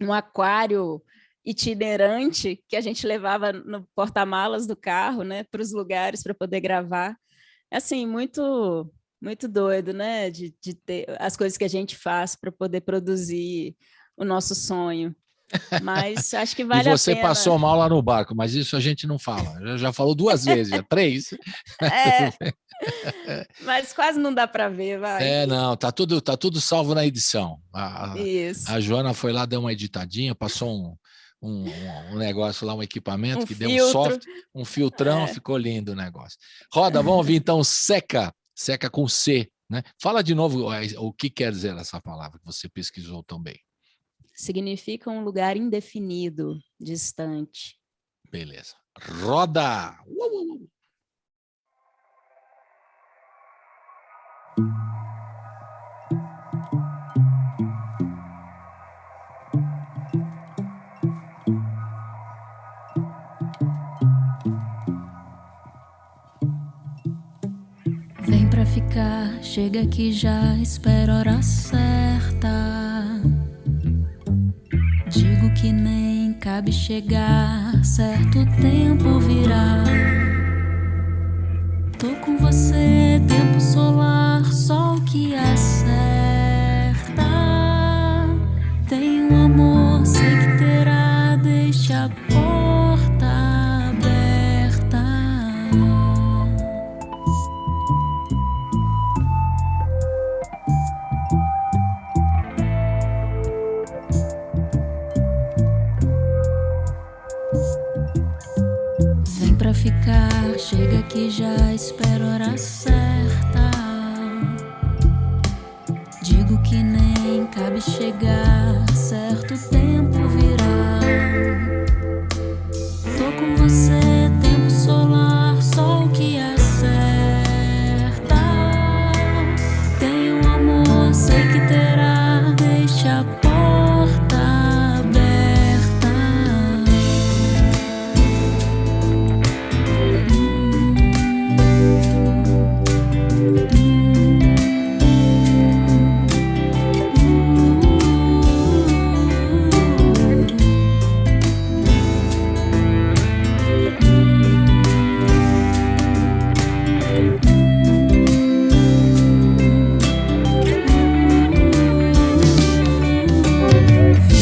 um aquário itinerante que a gente levava no porta-malas do carro, né, para os lugares para poder gravar. Assim, muito muito doido, né, de ter as coisas que a gente faz para poder produzir o nosso sonho. Mas acho que vale a pena. E você passou mal lá no barco, mas isso a gente não fala. Já falou 2 vezes, já 3. Mas quase não dá para ver, vai. Não, tá tudo salvo na edição. Isso. A Joana foi lá, deu uma editadinha, passou um negócio lá, um equipamento que deu um software, um filtrão, ficou lindo o negócio. Roda, vamos ouvir então Seca com C, né? Fala de novo o que quer dizer essa palavra que você pesquisou tão bem. Significa um lugar indefinido, distante. Beleza. Roda! Vem pra ficar, chega que já espero a hora certa. Digo que nem cabe chegar, certo tempo virá. Tô com você, tempo solar, sol que acerta. Tem um amor, sei que terá, deixa a porta aberta. Vem pra ficar, chega que já espero a hora certa. Digo que nem cabe chegar, certo tempo virá. Tô com você, tempo solar, sol que acerta. Tem um amor, sei que terá, deixa a porta aberta.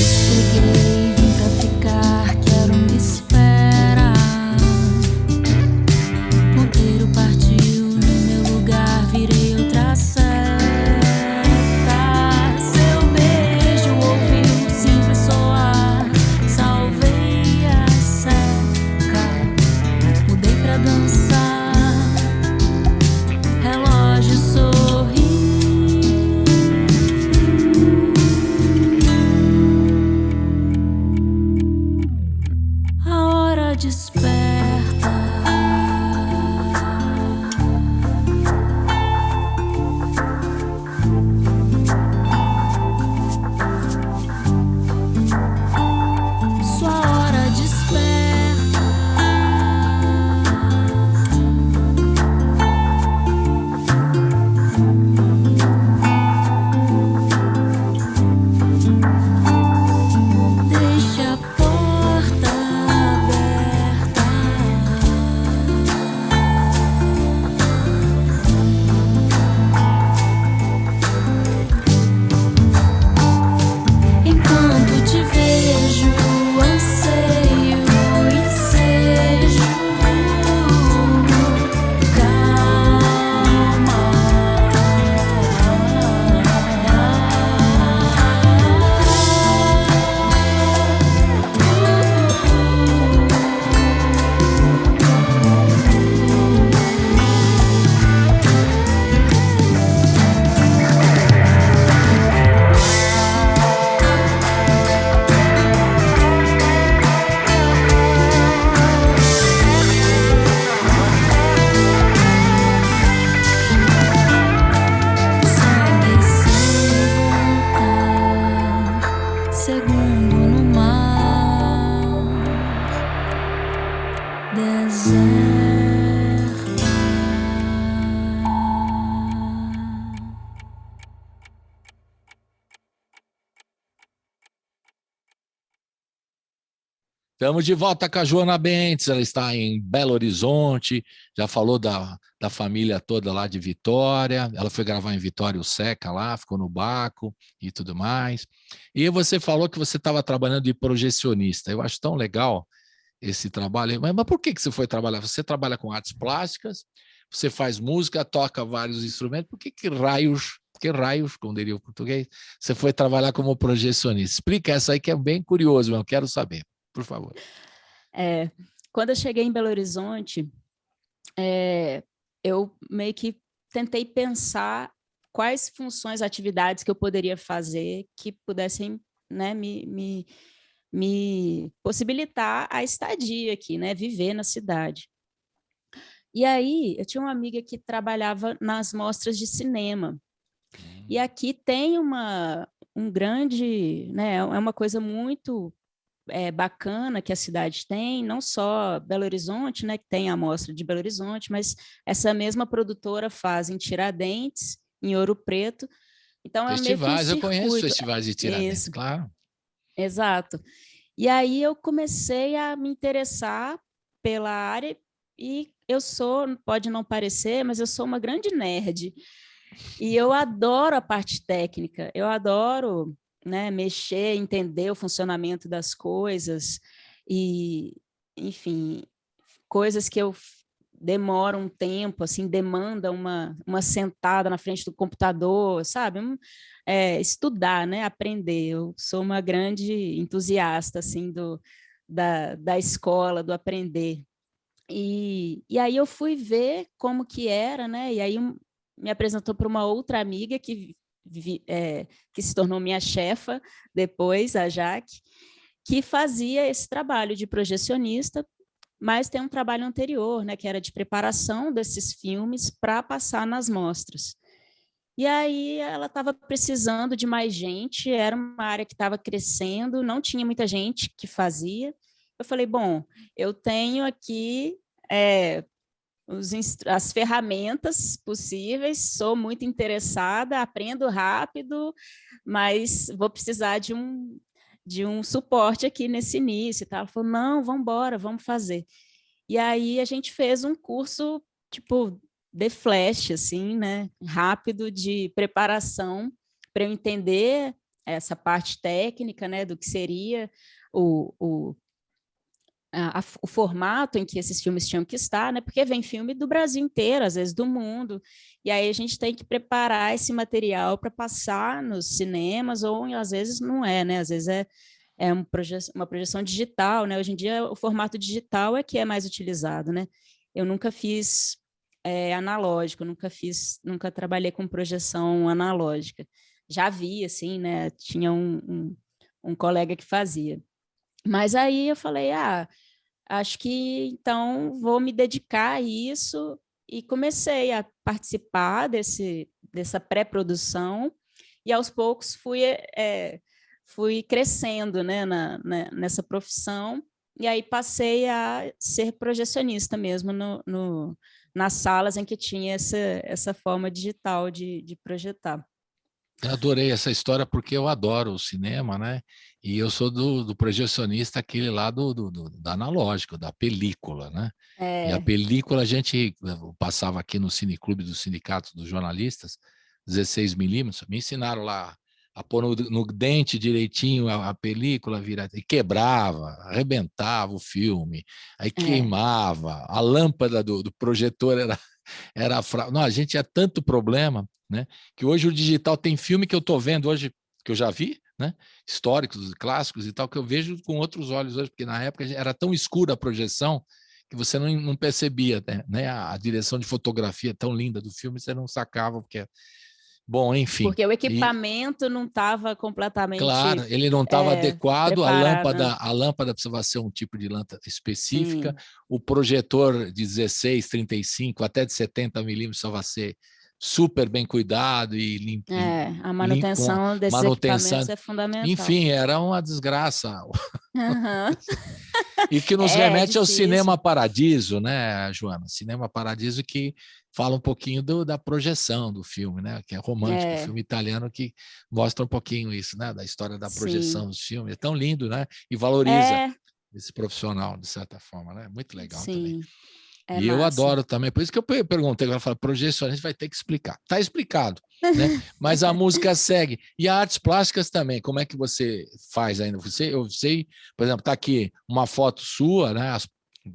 Cheguei, vim pra ficar, quero me espera. Ponteiro partiu, no meu lugar virei outra seta. Seu beijo ouviu simples soar, salvei a seca. Mudei pra dançar, relógio sorri. A hora desperta. Sua hora desperta. Deixa a porta aberta. Enquanto te vejo, anseio, ensejo. Segue sem voltar, segundo no mar, deserta. Estamos de volta com a Joana Bentes, ela está em Belo Horizonte, já falou da família toda lá de Vitória, ela foi gravar em Vitória o Seca lá, ficou no Baco e tudo mais. E você falou que você estava trabalhando de projecionista, eu acho tão legal esse trabalho, mas por que você foi trabalhar? Você trabalha com artes plásticas, você faz música, toca vários instrumentos, por que raios, como diria o português, você foi trabalhar como projecionista? Explica essa aí que é bem curioso, eu quero saber. Por favor. Quando eu cheguei em Belo Horizonte, eu meio que tentei pensar quais funções, atividades que eu poderia fazer que pudessem, né, me possibilitar a estadia aqui, né, viver na cidade. E aí, eu tinha uma amiga que trabalhava nas mostras de cinema. E aqui tem um grande, né, é uma coisa muito bacana que a cidade tem, não só Belo Horizonte, né, que tem a mostra de Belo Horizonte, mas essa mesma produtora faz em Tiradentes, em Ouro Preto. Então, festivais, é meio que um eu conheço circuito. festivais de Tiradentes, Isso. claro. Exato. E aí eu comecei a me interessar pela área e eu sou, pode não parecer, mas eu sou uma grande nerd. E eu adoro a parte técnica, eu adoro, né, mexer, entender o funcionamento das coisas e, enfim, coisas que eu demoro um tempo, assim, demanda uma sentada na frente do computador, sabe? Estudar, né? Aprender. Eu sou uma grande entusiasta, assim, da escola, do aprender. E aí eu fui ver como que era, né? E aí me apresentou para uma outra amiga que se tornou minha chefa depois, a Jaque, que fazia esse trabalho de projecionista, mas tem um trabalho anterior, né, que era de preparação desses filmes para passar nas mostras. E aí ela estava precisando de mais gente, era uma área que estava crescendo, não tinha muita gente que fazia. Eu falei, bom, eu tenho aqui as ferramentas possíveis, sou muito interessada, aprendo rápido, mas vou precisar de um suporte aqui nesse início. Tá? Ela falou, não, vamos embora, vamos fazer. E aí a gente fez um curso, tipo, de flash, assim, né? Rápido, de preparação, para eu entender essa parte técnica, né? Do que seria o formato em que esses filmes tinham que estar, né? Porque vem filme do Brasil inteiro, às vezes do mundo, e aí a gente tem que preparar esse material para passar nos cinemas, ou às vezes não é, né? Às vezes é uma projeção digital, né? Hoje em dia o formato digital é que é mais utilizado, né? Eu nunca fiz analógico, nunca trabalhei com projeção analógica. Já vi, assim, né? Tinha um colega que fazia. Mas aí eu falei, acho que então vou me dedicar a isso e comecei a participar dessa pré-produção e aos poucos fui crescendo, né, nessa profissão e aí passei a ser projecionista mesmo nas salas em que tinha essa forma digital de projetar. Eu adorei essa história porque eu adoro o cinema, né? E eu sou do projecionista, aquele lá do analógico, da película, né? E a película a gente passava aqui no Cineclube do Sindicato dos Jornalistas, 16 milímetros, me ensinaram lá a pôr no dente direitinho a película, e quebrava, arrebentava o filme, aí queimava, a lâmpada do projetor era não, a gente tinha tanto problema, né? Que hoje o digital tem filme que eu estou vendo hoje, que eu já vi, né? Históricos, clássicos e tal, que eu vejo com outros olhos hoje, porque na época era tão escura a projeção que você não percebia, né? A direção de fotografia tão linda do filme, você não sacava, porque... Bom, enfim. Porque o equipamento não estava completamente claro, ele não estava adequado, preparado. a lâmpada precisava ser um tipo de lâmpada específica, Sim. o projetor de 16, 35, até de 70 milímetros precisava ser super bem cuidado e limpo, A manutenção desses equipamentos é fundamental. Enfim, era uma desgraça. Uhum. E que nos remete ao difícil. Cinema Paradiso, né, Joana? Cinema Paradiso que fala um pouquinho da projeção do filme, né? Que é romântico, filme italiano que mostra um pouquinho isso, né? Da história da projeção dos filmes. É tão lindo, né? E valoriza esse profissional, de certa forma, né? Muito legal também. E eu adoro também, por isso que eu perguntei, ela fala, projeção, a gente vai ter que explicar. Está explicado, né? Mas a música segue. E as artes plásticas também, como é que você faz ainda? Eu sei, por exemplo, está aqui uma foto sua, né?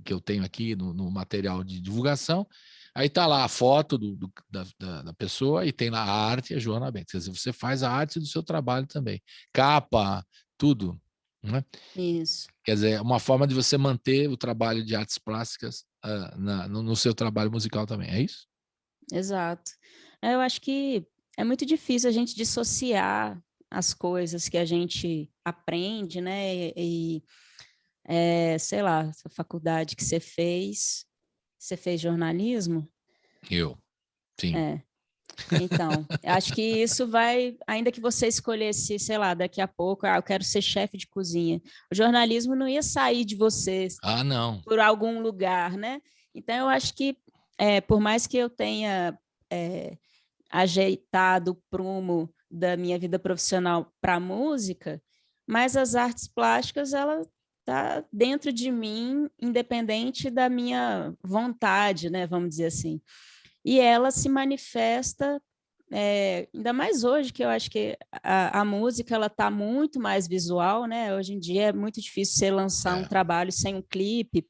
Que eu tenho aqui no material de divulgação, aí está lá a foto da pessoa e tem lá a arte, a Joana Bento. Quer dizer, você faz a arte do seu trabalho também. Capa, tudo. Né? Isso. Quer dizer, é uma forma de você manter o trabalho de artes plásticas no seu trabalho musical também, é isso? Exato. Eu acho que é muito difícil a gente dissociar as coisas que a gente aprende, né? Sei lá, essa faculdade que você fez jornalismo? Eu, sim. Então, acho que isso vai, ainda que você escolhesse, sei lá, daqui a pouco, eu quero ser chefe de cozinha. O jornalismo não ia sair de você não. por algum lugar, né? Então, eu acho que, por mais que eu tenha ajeitado o prumo da minha vida profissional para a música, mas as artes plásticas, ela está dentro de mim, independente da minha vontade, né, vamos dizer assim. E ela se manifesta, ainda mais hoje, que eu acho que a música ela está muito mais visual, né? Hoje em dia é muito difícil você lançar um trabalho sem um clipe,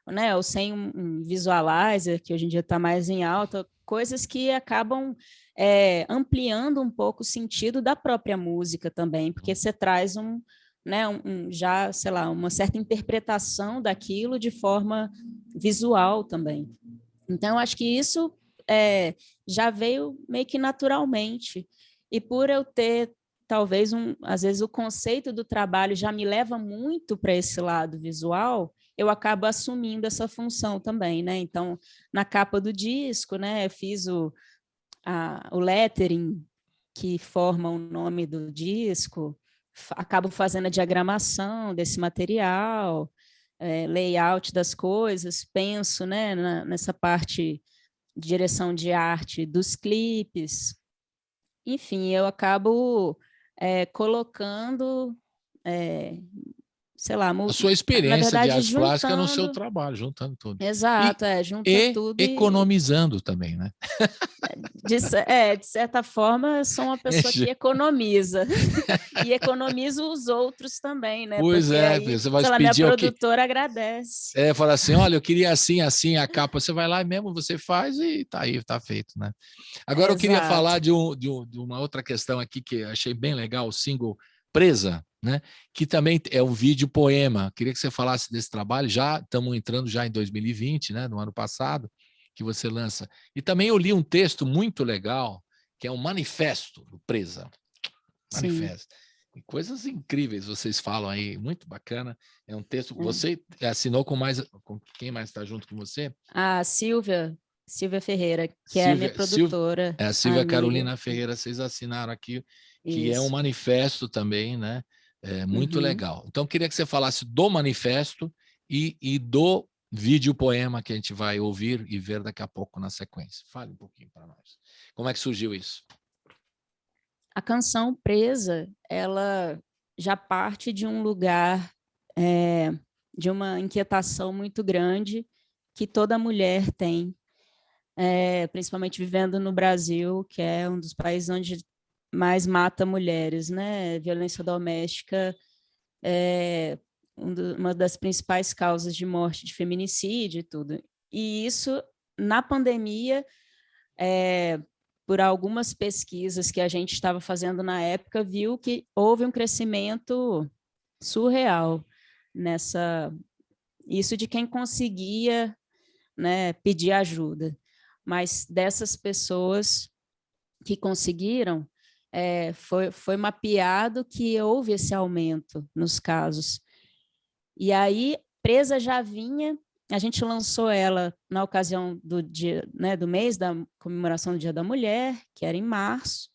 né? Ou sem um visualizer, que hoje em dia está mais em alta, coisas que acabam ampliando um pouco o sentido da própria música também, porque você traz né, já, sei lá, uma certa interpretação daquilo de forma visual também. Então, eu acho que isso já veio meio que naturalmente. E por eu ter, talvez, às vezes o conceito do trabalho já me leva muito para esse lado visual, eu acabo assumindo essa função também, né? Então, na capa do disco, né, eu fiz o lettering que forma o nome do disco, acabo fazendo a diagramação desse material, layout das coisas, penso, né, nessa parte de direção de arte dos clipes. Enfim, eu acabo colocando, sei lá, a sua experiência de arte plástica no seu trabalho, juntando tudo. Exato, junta tudo. Economizando também, né? De certa forma, eu sou uma pessoa que economiza. E economizo os outros também, né? Pois porque aí, você vai sei lá, pedir minha produtora agradece. Fala assim, olha, eu queria assim, assim, a capa, você vai lá e mesmo você faz e tá aí, tá feito, né? Agora eu queria falar de uma outra questão aqui que eu achei bem legal, o single Presa, né? Que também é um vídeo poema. Queria que você falasse desse trabalho, já estamos entrando já em 2020, né? No ano passado, que você lança. E também eu li um texto muito legal, que é um manifesto do Presa. Manifesto. E coisas incríveis vocês falam aí, muito bacana. É um texto que você assinou com quem mais está junto com você? A Silvia Ferreira, que é a minha produtora. A Silvia Carolina Ferreira, vocês assinaram aqui, que é um manifesto também, né? Muito legal. Então, queria que você falasse do manifesto e do vídeo poema que a gente vai ouvir e ver daqui a pouco na sequência. Fale um pouquinho para nós. Como é que surgiu isso? A canção Presa, ela já parte de um lugar de uma inquietação muito grande que toda mulher tem, principalmente vivendo no Brasil, que é um dos países onde mais mata mulheres, né? Violência doméstica é uma das principais causas de morte, de feminicídio e tudo. E isso, na pandemia, por algumas pesquisas que a gente estava fazendo na época, viu que houve um crescimento surreal isso de quem conseguia, né, pedir ajuda. Mas dessas pessoas que conseguiram, foi mapeado que houve esse aumento nos casos. E aí, Presa já vinha, a gente lançou ela na ocasião do dia, né, do mês da comemoração do Dia da Mulher, que era em março.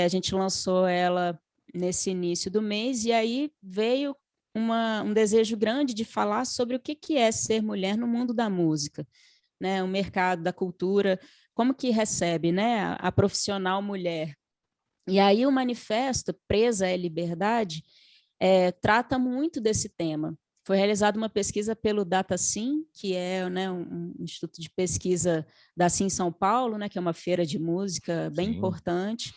A gente lançou ela nesse início do mês, e aí veio um desejo grande de falar sobre o que é ser mulher no mundo da música, né, o mercado da cultura, como que recebe, né, a profissional mulher. E aí o manifesto Presa é Liberdade trata muito desse tema. Foi realizada uma pesquisa pelo DataSim, que é, né, um instituto de pesquisa da Sim São Paulo, né, que é uma feira de música bem importante,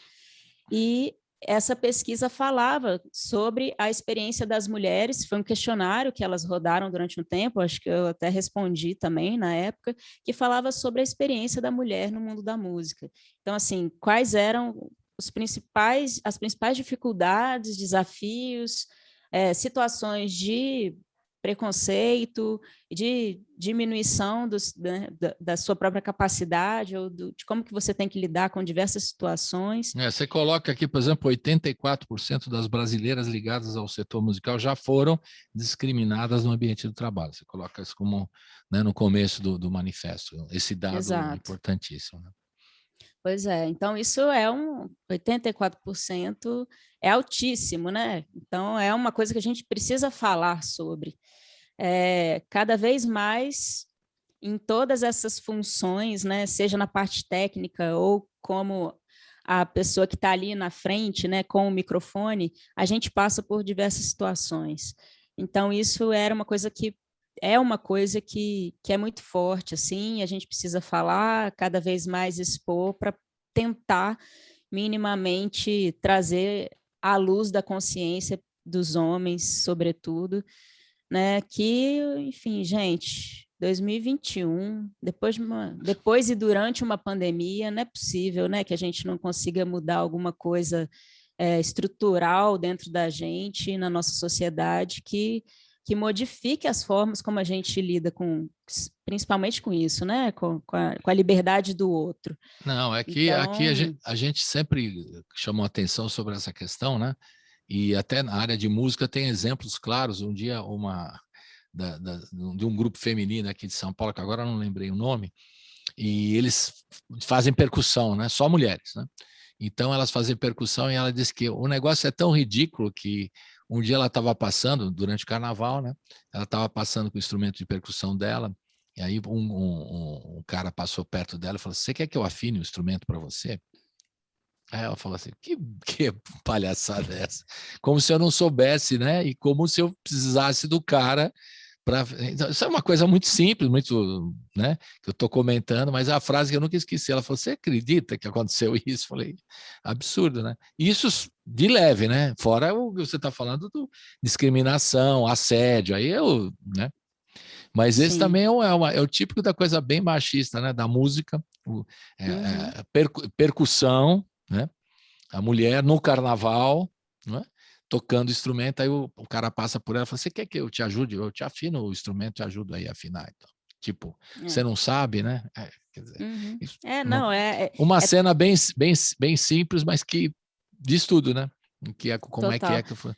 e essa pesquisa falava sobre a experiência das mulheres, foi um questionário que elas rodaram durante um tempo, acho que eu até respondi também na época, que falava sobre a experiência da mulher no mundo da música. Então, assim, quais eram as principais dificuldades, desafios, situações de preconceito, de diminuição da sua própria capacidade, ou de como que você tem que lidar com diversas situações. Você coloca aqui, por exemplo, 84% das brasileiras ligadas ao setor musical já foram discriminadas no ambiente do trabalho. Você coloca isso como, né, no começo do manifesto, esse dado importantíssimo. Né? Pois é, então isso 84% é altíssimo, né? Então é uma coisa que a gente precisa falar sobre. Cada vez mais em todas essas funções, né? Seja na parte técnica ou como a pessoa que está ali na frente, né, com o microfone, a gente passa por diversas situações. Então, isso era uma coisa que é muito forte, assim, a gente precisa falar, cada vez mais expor para tentar minimamente trazer à luz da consciência dos homens, sobretudo, né, que, enfim, gente, 2021, depois e durante uma pandemia, não é possível, né, que a gente não consiga mudar alguma coisa estrutural dentro da gente, na nossa sociedade, que modifique as formas como a gente lida principalmente com isso, né? Com a liberdade do outro. Não, aqui a gente sempre chamou atenção sobre essa questão, né? E até na área de música tem exemplos claros. Um dia, de um grupo feminino aqui de São Paulo, que agora não lembrei o nome, e eles fazem percussão, né? Só mulheres, né? Então elas fazem percussão e ela disse que o negócio é tão ridículo que um dia ela estava passando, durante o carnaval, né? Ela estava passando com o instrumento de percussão dela, e aí um cara passou perto dela e falou: "Você quer que eu afine o instrumento para você?" Aí ela falou assim: que palhaçada é essa? Como se eu não soubesse, né? E como se eu precisasse do cara para. Então, isso é uma coisa muito simples, muito, né? Que eu estou comentando, mas é a frase que eu nunca esqueci. Ela falou: "Você acredita que aconteceu isso?" Eu falei: absurdo, né? Isso de leve, né? Fora o que você está falando do discriminação, assédio, aí né? Mas esse também é o típico da coisa bem machista, né? Da música, percussão, né? A mulher no carnaval, né? Tocando instrumento, aí o cara passa por ela e fala: "Você quer que eu te ajude? Eu te afino o instrumento, te ajudo aí a afinar." Então, tipo, você não sabe, né? Quer dizer, uma cena bem simples, mas que diz tudo, né? Como é que foi.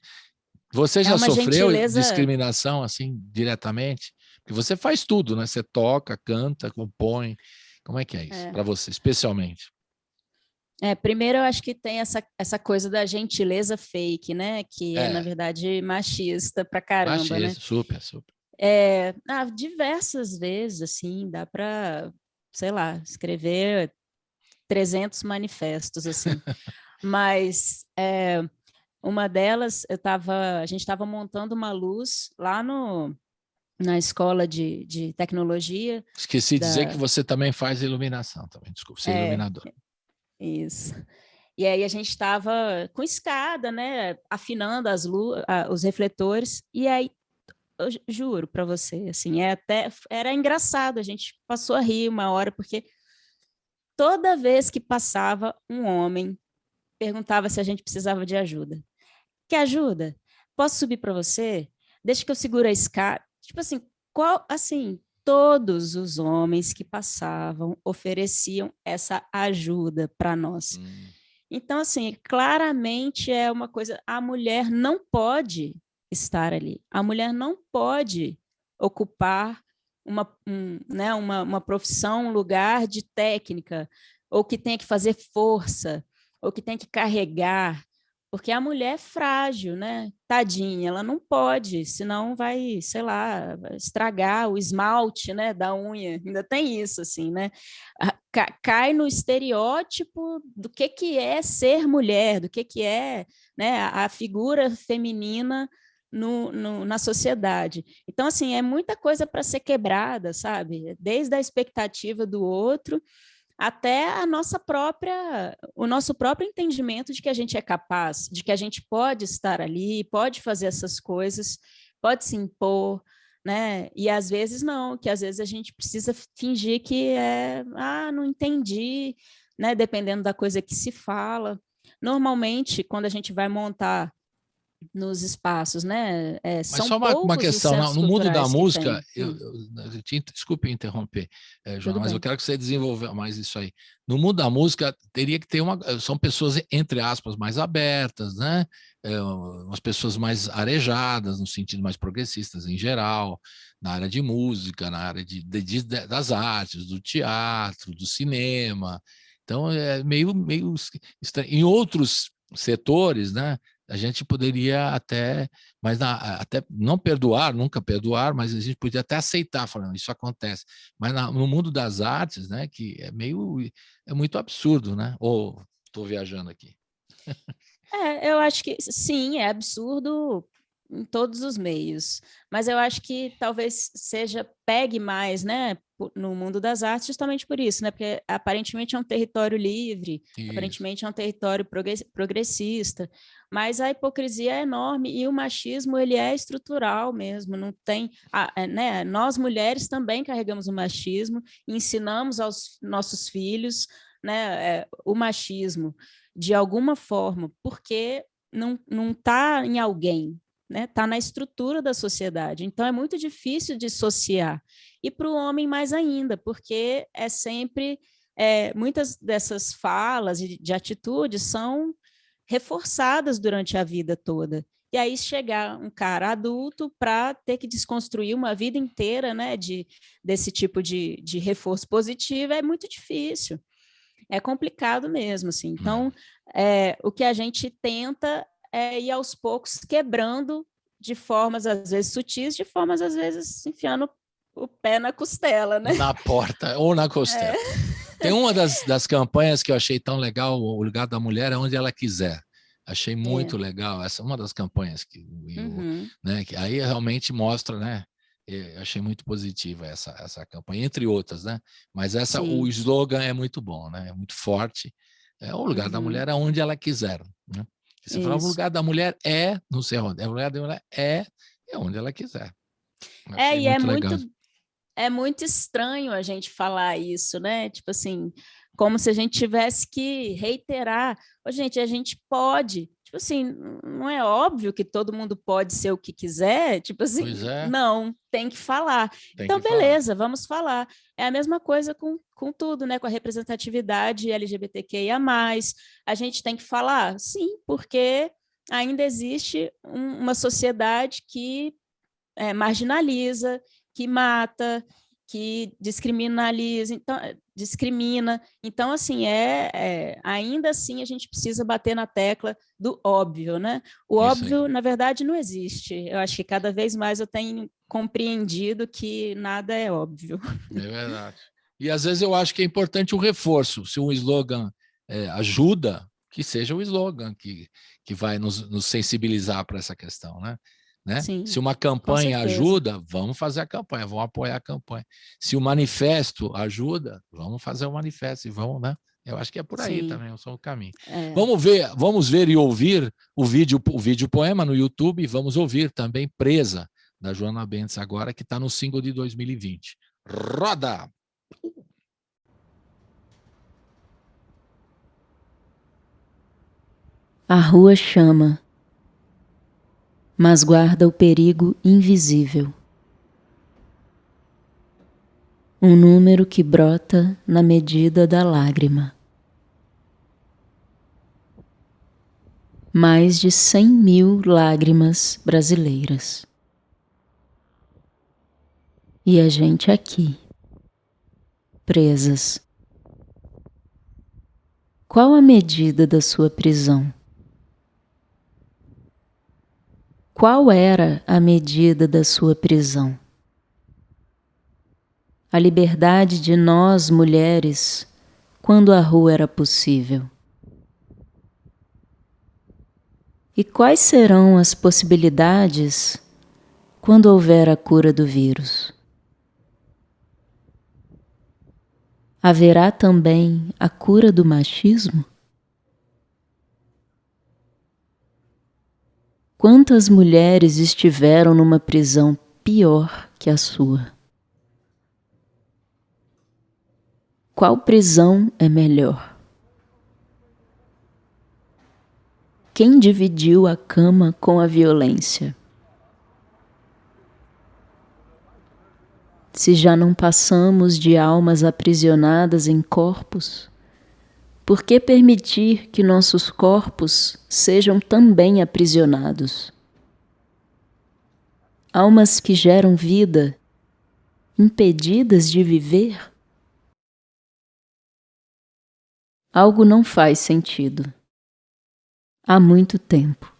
Você já sofreu discriminação assim diretamente? Porque você faz tudo, né? Você toca, canta, compõe. Como é que é isso para você, especialmente? Primeiro, eu acho que tem essa coisa da gentileza fake, né? Que é na verdade, machista pra caramba, machista, né? Super. Diversas vezes, assim, dá para, sei lá, escrever 300 manifestos, assim. Mas uma delas, a gente estava montando uma luz lá na escola de tecnologia. Esqueci de dizer que você também faz iluminação, também. Desculpa, você é iluminador. Isso. E aí a gente estava com escada, né, afinando os refletores, e aí, eu juro para você, assim, era engraçado, a gente passou a rir uma hora, porque toda vez que passava um homem, perguntava se a gente precisava de ajuda. Quer ajuda? Posso subir para você? Deixa que eu seguro a escada. Tipo assim, todos os homens que passavam ofereciam essa ajuda para nós. Então, assim, claramente é uma coisa, a mulher não pode estar ali, a mulher não pode ocupar uma profissão, um lugar de técnica, ou que tenha que fazer força, ou que tenha que carregar, porque a mulher é frágil, né? Tadinha, ela não pode, senão vai, sei lá, estragar o esmalte, né, da unha. Ainda tem isso, assim, né? Cai no estereótipo do que é ser mulher, do que é, né, a figura feminina na sociedade. Então, assim, é muita coisa para ser quebrada, sabe? Desde a expectativa do outro até o nosso próprio entendimento de que a gente é capaz, de que a gente pode estar ali, pode fazer essas coisas, pode se impor, né? E às vezes não, que às vezes a gente precisa fingir que não entendi, né? Dependendo da coisa que se fala. Normalmente, quando a gente vai montar nos espaços, né? Mas só uma questão, no mundo da música, desculpe interromper, Joana, mas eu quero que você desenvolva mais isso aí. No mundo da música, teria que ter são pessoas, entre aspas, mais abertas, né? Umas pessoas mais arejadas, no sentido mais progressistas em geral, na área de música, na área das artes, do teatro, do cinema. Então, é meio estranho. Em outros setores, né? A gente poderia até não perdoar, nunca perdoar, mas a gente podia até aceitar, falando, isso acontece. Mas no mundo das artes, né, que é muito absurdo, né? Ou estou viajando aqui. Eu acho que sim, é absurdo em todos os meios, mas eu acho que talvez pegue mais, né, no mundo das artes, justamente por isso, né, porque aparentemente é um território livre, Isso. aparentemente é um território progressista, mas a hipocrisia é enorme e o machismo, ele é estrutural mesmo, não tem, né, nós mulheres também carregamos o machismo, ensinamos aos nossos filhos, né, o machismo de alguma forma, porque não está em alguém, né? Está na estrutura da sociedade. Então, é muito difícil dissociar. E para o homem, mais ainda, porque é sempre... muitas dessas falas e de atitudes são reforçadas durante a vida toda. E aí chegar um cara adulto para ter que desconstruir uma vida inteira, né, desse tipo de reforço positivo é muito difícil. É complicado mesmo, assim. Então, o que a gente tenta é ir aos poucos quebrando de formas, às vezes, sutis, de formas, às vezes, enfiando o pé na costela, né? Na porta ou na costela. Tem uma das campanhas que eu achei tão legal, o lugar da mulher é onde ela quiser. Achei muito legal. Essa é uma das campanhas né, que aí realmente mostra, né? Eu achei muito positiva essa campanha, entre outras, né? Mas o slogan é muito bom, né? É muito forte. O lugar da mulher é onde ela quiser, né? Você fala, o lugar da mulher é não sei onde. O lugar da mulher é onde ela quiser. E é muito, é muito estranho a gente falar isso, né? Tipo assim, como se a gente tivesse que reiterar. Gente, a gente pode. Tipo assim, não é óbvio que todo mundo pode ser o que quiser? Tipo assim, não, tem que falar. Então, beleza, vamos falar. É a mesma coisa com tudo, né? Com a representatividade LGBTQIA+. A gente tem que falar? Sim, porque ainda existe uma sociedade que marginaliza, que mata, que discrimina. Então, assim, ainda assim a gente precisa bater na tecla do óbvio, né? O óbvio, na verdade, não existe. Eu acho que cada vez mais eu tenho compreendido que nada é óbvio. É verdade. E às vezes eu acho que é importante o reforço. Se um slogan ajuda, que seja o slogan que vai nos sensibilizar para essa questão, né? Sim, se uma campanha ajuda, vamos fazer a campanha, vamos apoiar a campanha. Se o manifesto ajuda, vamos fazer o manifesto e vamos, né? Eu acho que é por aí também, é o caminho. Vamos ver e ouvir o vídeo poema no YouTube e vamos ouvir também Presa, da Joana Bentes agora, que está no single de 2020. Roda! A rua chama, mas guarda o perigo invisível. Um número que brota na medida da lágrima. Mais de 100.000 lágrimas brasileiras. E a gente aqui, presas. Qual a medida da sua prisão? Qual era a medida da sua prisão? A liberdade de nós, mulheres, quando a rua era possível. E quais serão as possibilidades quando houver a cura do vírus? Haverá também a cura do machismo? Quantas mulheres estiveram numa prisão pior que a sua? Qual prisão é melhor? Quem dividiu a cama com a violência? Se já não passamos de almas aprisionadas em corpos, por que permitir que nossos corpos sejam também aprisionados? Almas que geram vida, impedidas de viver? Algo não faz sentido. Há muito tempo.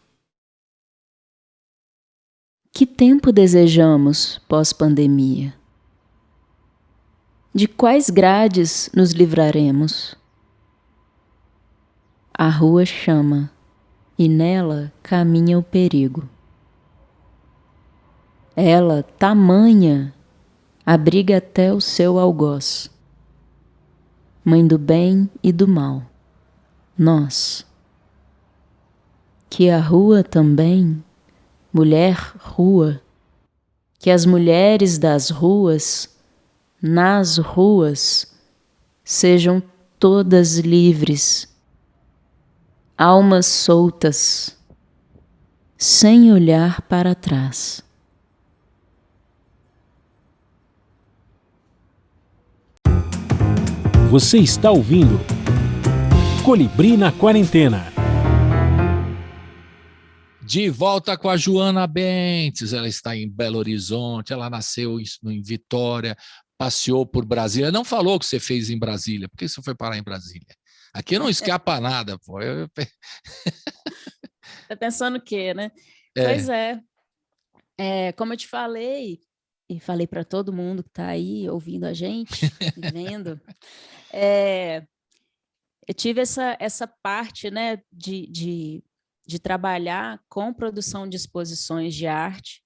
Que tempo desejamos pós-pandemia? De quais grades nos livraremos? A rua chama, e nela caminha o perigo. Ela, tamanha, abriga até o seu algoz. Mãe do bem e do mal, nós. Que a rua também, mulher rua, que as mulheres das ruas, nas ruas, sejam todas livres, almas soltas, sem olhar para trás. Você está ouvindo Colibri na Quarentena. De volta com a Joana Bentes, ela está em Belo Horizonte, ela nasceu em Vitória, passeou por Brasília, não falou o que você fez em Brasília, por que você foi parar em Brasília? Aqui não escapa nada, pô. Tá pensando o quê, né? É. Pois é. Como eu te falei, e falei para todo mundo que está aí ouvindo a gente, vendo, eu tive essa parte, né, de trabalhar com produção de exposições de arte,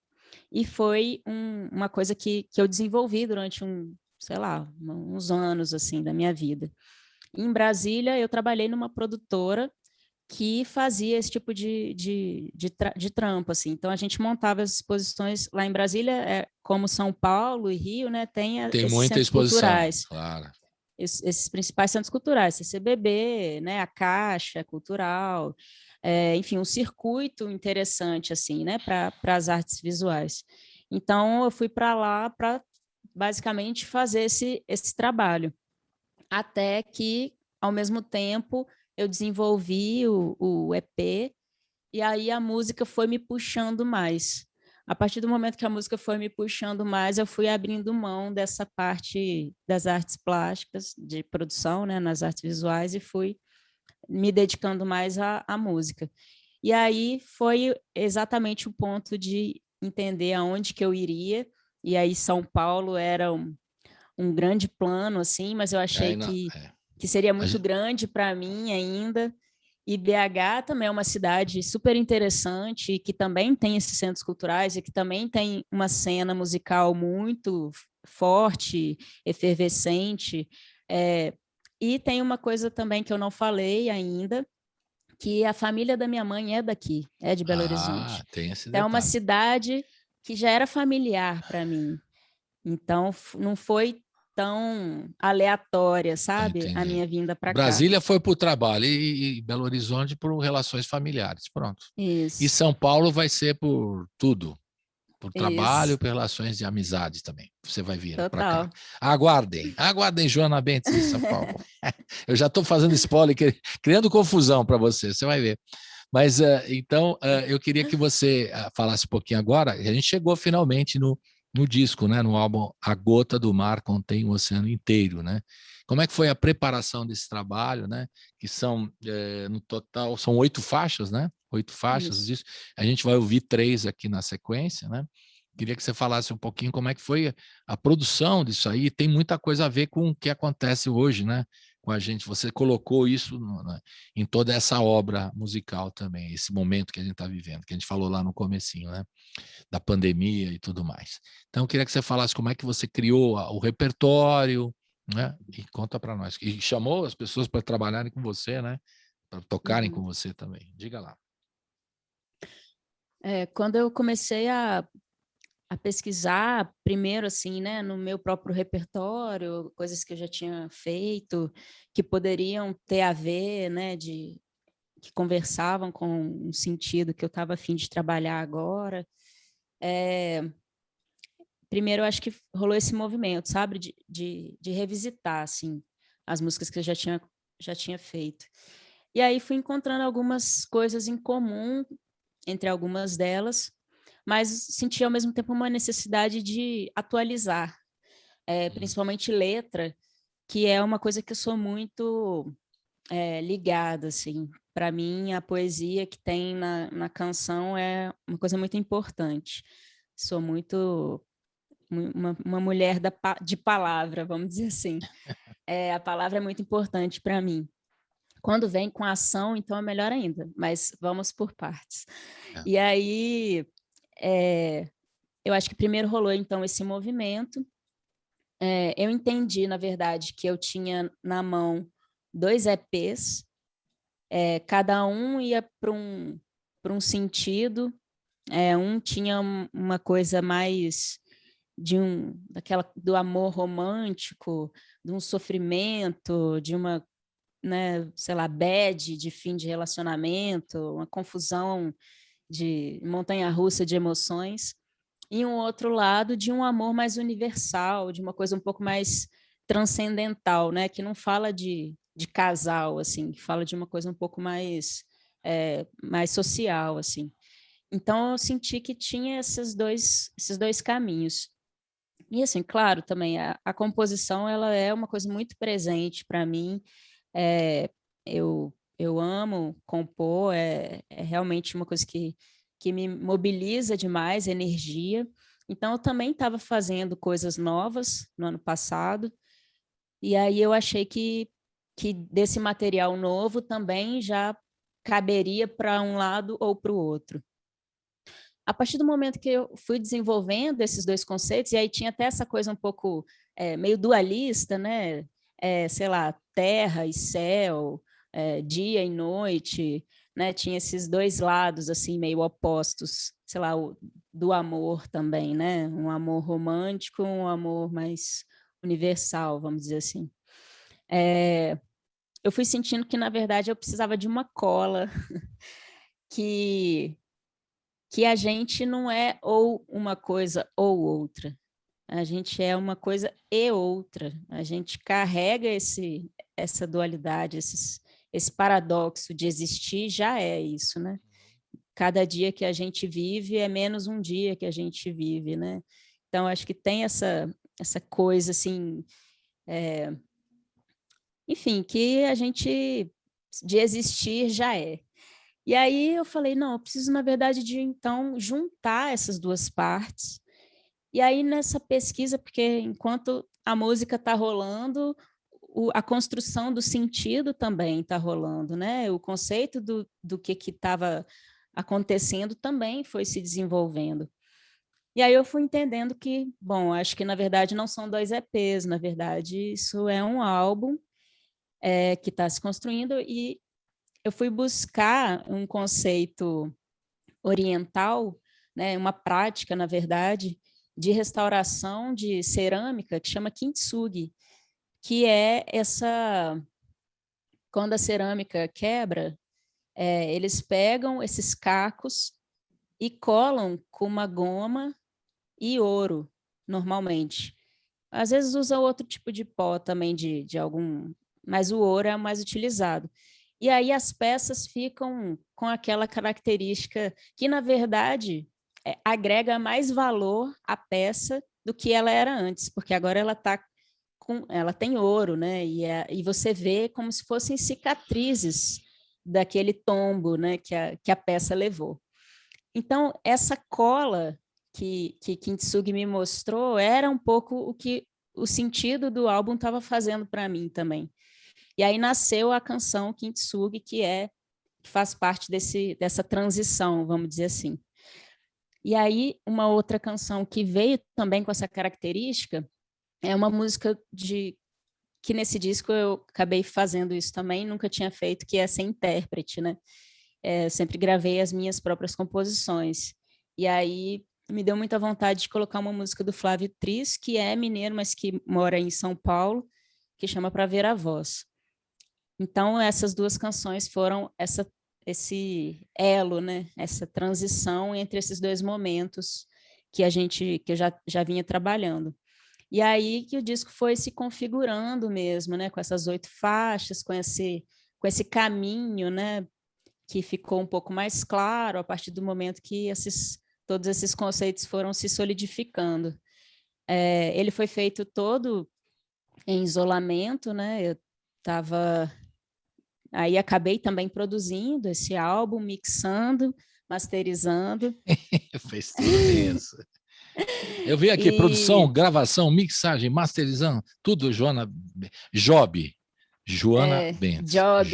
e foi uma coisa que eu desenvolvi durante uns anos assim da minha vida. Em Brasília, eu trabalhei numa produtora que fazia esse tipo de trampo, assim. Então, a gente montava as exposições lá em Brasília, como São Paulo e Rio, né, tem esses muita centros exposição, culturais. claro. Esses principais centros culturais, CCBB, né, a Caixa Cultural, enfim, um circuito interessante, assim, né, para as artes visuais. Então, eu fui para lá para, basicamente, fazer esse trabalho. Até que, ao mesmo tempo, eu desenvolvi o EP, e aí a música foi me puxando mais. A partir do momento que a música foi me puxando mais, eu fui abrindo mão dessa parte das artes plásticas, de produção, né, nas artes visuais, e fui me dedicando mais à música. E aí foi exatamente o ponto de entender aonde que eu iria, e aí São Paulo era um grande plano, assim, mas eu achei que seria muito grande para mim ainda. E BH também é uma cidade super interessante, que também tem esses centros culturais e que também tem uma cena musical muito forte, efervescente. E tem uma coisa também que eu não falei ainda, que a família da minha mãe é daqui, é de Belo Horizonte. Tem esse Então, é uma detalhe. cidade que já era familiar para mim. Então, não foi tão aleatória, sabe? A minha vinda para cá. Brasília foi por trabalho e Belo Horizonte por relações familiares, pronto. Isso. E São Paulo vai ser por tudo, por trabalho, Isso. por relações de amizade também. Você vai vir para cá. Total. Aguardem Joana Bentes em São Paulo. Eu já estou fazendo spoiler, criando confusão para você vai ver. Mas, então, eu queria que você falasse um pouquinho agora. A gente chegou finalmente no disco, né? No álbum A Gota do Mar Contém o Oceano Inteiro, né? Como é que foi a preparação desse trabalho, né? Que são, no total, são 8 faixas, né? 8 faixas disso. A gente vai ouvir 3 aqui na sequência, né? Queria que você falasse um pouquinho como é que foi a produção disso aí. Tem muita coisa a ver com o que acontece hoje, né? Com a gente. Você colocou isso em toda essa obra musical também, esse momento que a gente está vivendo, que a gente falou lá no comecinho, né? Da pandemia e tudo mais. Então, eu queria que você falasse como é que você criou o repertório, né? E conta para nós. E chamou as pessoas para trabalharem com você, né? Para tocarem com você também. Diga lá. Quando eu comecei a pesquisar, primeiro, assim, né, no meu próprio repertório, coisas que eu já tinha feito, que poderiam ter a ver, né, que conversavam com um sentido que eu estava a fim de trabalhar agora. Primeiro, eu acho que rolou esse movimento, sabe, de revisitar, assim, as músicas que eu já tinha feito. E aí fui encontrando algumas coisas em comum entre algumas delas, mas senti ao mesmo tempo uma necessidade de atualizar, principalmente letra, que é uma coisa que eu sou muito ligada, assim. Para mim, a poesia que tem na canção é uma coisa muito importante. Sou muito uma mulher de palavra, vamos dizer assim. A palavra é muito importante para mim. Quando vem com ação, então é melhor ainda, mas vamos por partes. É. E aí, eu acho que primeiro rolou, então, esse movimento. Eu entendi, na verdade, que eu tinha na mão 2 EPs, cada um ia para um sentido, um tinha uma coisa mais do amor romântico, de um sofrimento, de uma, né, sei lá, bad de fim de relacionamento, uma confusão de montanha-russa de emoções, e um outro lado de um amor mais universal, de uma coisa um pouco mais transcendental, né, que não fala de casal, assim, que fala de uma coisa um pouco mais, mais social, assim. Então, eu senti que tinha esses dois caminhos. E, assim, claro, também a composição, ela é uma coisa muito presente para mim. Eu amo compor, é realmente uma coisa que me mobiliza demais, energia. Então, eu também estava fazendo coisas novas no ano passado, e aí eu achei que desse material novo também já caberia para um lado ou para o outro. A partir do momento que eu fui desenvolvendo esses 2 conceitos, e aí tinha até essa coisa um pouco meio dualista, né? Sei lá, terra e céu, dia e noite, né? Tinha esses 2 lados assim meio opostos, sei lá, do amor também, né? Um amor romântico, um amor mais universal, vamos dizer assim. Eu fui sentindo que, na verdade, eu precisava de uma cola que a gente não é ou uma coisa ou outra. A gente é uma coisa e outra. A gente carrega essa dualidade, esse paradoxo de existir, já é isso, né? Cada dia que a gente vive é menos um dia que a gente vive, né? Então, acho que tem essa coisa, assim, enfim, que a gente, de existir, já é. E aí eu falei, não, eu preciso, na verdade, de, então, juntar essas 2 partes. E aí, nessa pesquisa, porque enquanto a música está rolando, a construção do sentido também está rolando, né? O conceito do que estava acontecendo também foi se desenvolvendo. E aí eu fui entendendo que, bom, acho que, na verdade, não são 2 EPs, na verdade, isso é um álbum que está se construindo, e eu fui buscar um conceito oriental, né, uma prática, na verdade, de restauração de cerâmica que chama kintsugi, que é quando a cerâmica quebra, eles pegam esses cacos e colam com uma goma e ouro, normalmente. Às vezes usa outro tipo de pó também, de algum, mas o ouro é o mais utilizado. E aí as peças ficam com aquela característica que, na verdade, agrega mais valor à peça do que ela era antes, porque agora ela tem ouro, né? E você vê como se fossem cicatrizes daquele tombo, né, que a peça levou. Então, essa cola que Kintsugi me mostrou era um pouco o sentido do álbum estava fazendo para mim também. E aí nasceu a canção Kintsugi, que faz parte dessa transição, vamos dizer assim. E aí, uma outra canção que veio também com essa característica é uma música que nesse disco eu acabei fazendo isso também, nunca tinha feito, que é ser intérprete, né? Sempre gravei as minhas próprias composições. E aí me deu muita vontade de colocar uma música do Flávio Tris, que é mineiro, mas que mora em São Paulo, que chama Pra Ver a Voz. Então, essas 2 canções foram esse elo, né? Essa transição entre esses 2 momentos que eu já vinha trabalhando. E aí que o disco foi se configurando mesmo, né? Com essas 8 faixas, com esse caminho, né? Que ficou um pouco mais claro a partir do momento que todos esses conceitos foram se solidificando. Ele foi feito todo em isolamento, né? Eu estava... Aí acabei também produzindo esse álbum, mixando, masterizando. Fez tudo isso. Eu vi aqui, produção, gravação, mixagem, masterizando, tudo, Joana Job. Joana Bentes. Job,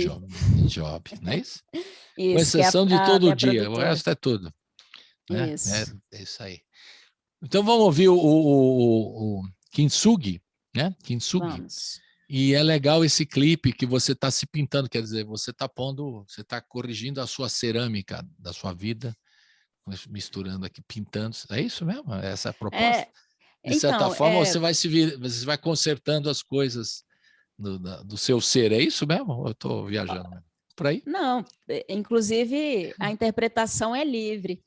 não é isso? Isso, Com exceção de todo minha dia, o produtora. resto é tudo. Né? Isso. É isso aí. Então vamos ouvir o Kintsugi, né? Kintsugi. Vamos. E é legal esse clipe que você está se pintando, quer dizer, você está corrigindo a sua cerâmica da sua vida, misturando aqui, pintando. É isso mesmo? Essa é a proposta? De certa Então, forma, você vai consertando as coisas do seu ser. É isso mesmo? Ou eu estou viajando mesmo? Por aí? não, inclusive a interpretação é livre,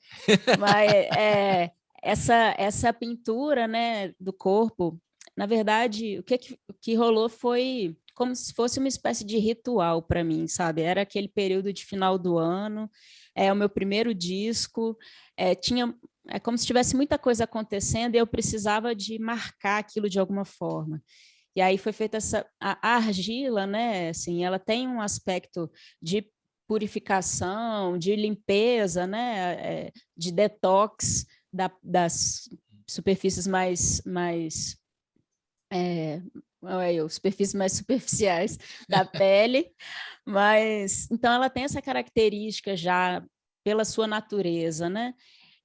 mas essa pintura, né, do corpo, na verdade, o que rolou foi como se fosse uma espécie de ritual para mim, sabe? Era aquele período de final do ano, o meu primeiro disco, é como se tivesse muita coisa acontecendo e eu precisava de marcar aquilo de alguma forma. E aí foi feita a argila, né? Assim, ela tem um aspecto de purificação, de limpeza, né? De detox das superfícies superfícies mais superficiais da pele, mas então ela tem essa característica já pela sua natureza, né?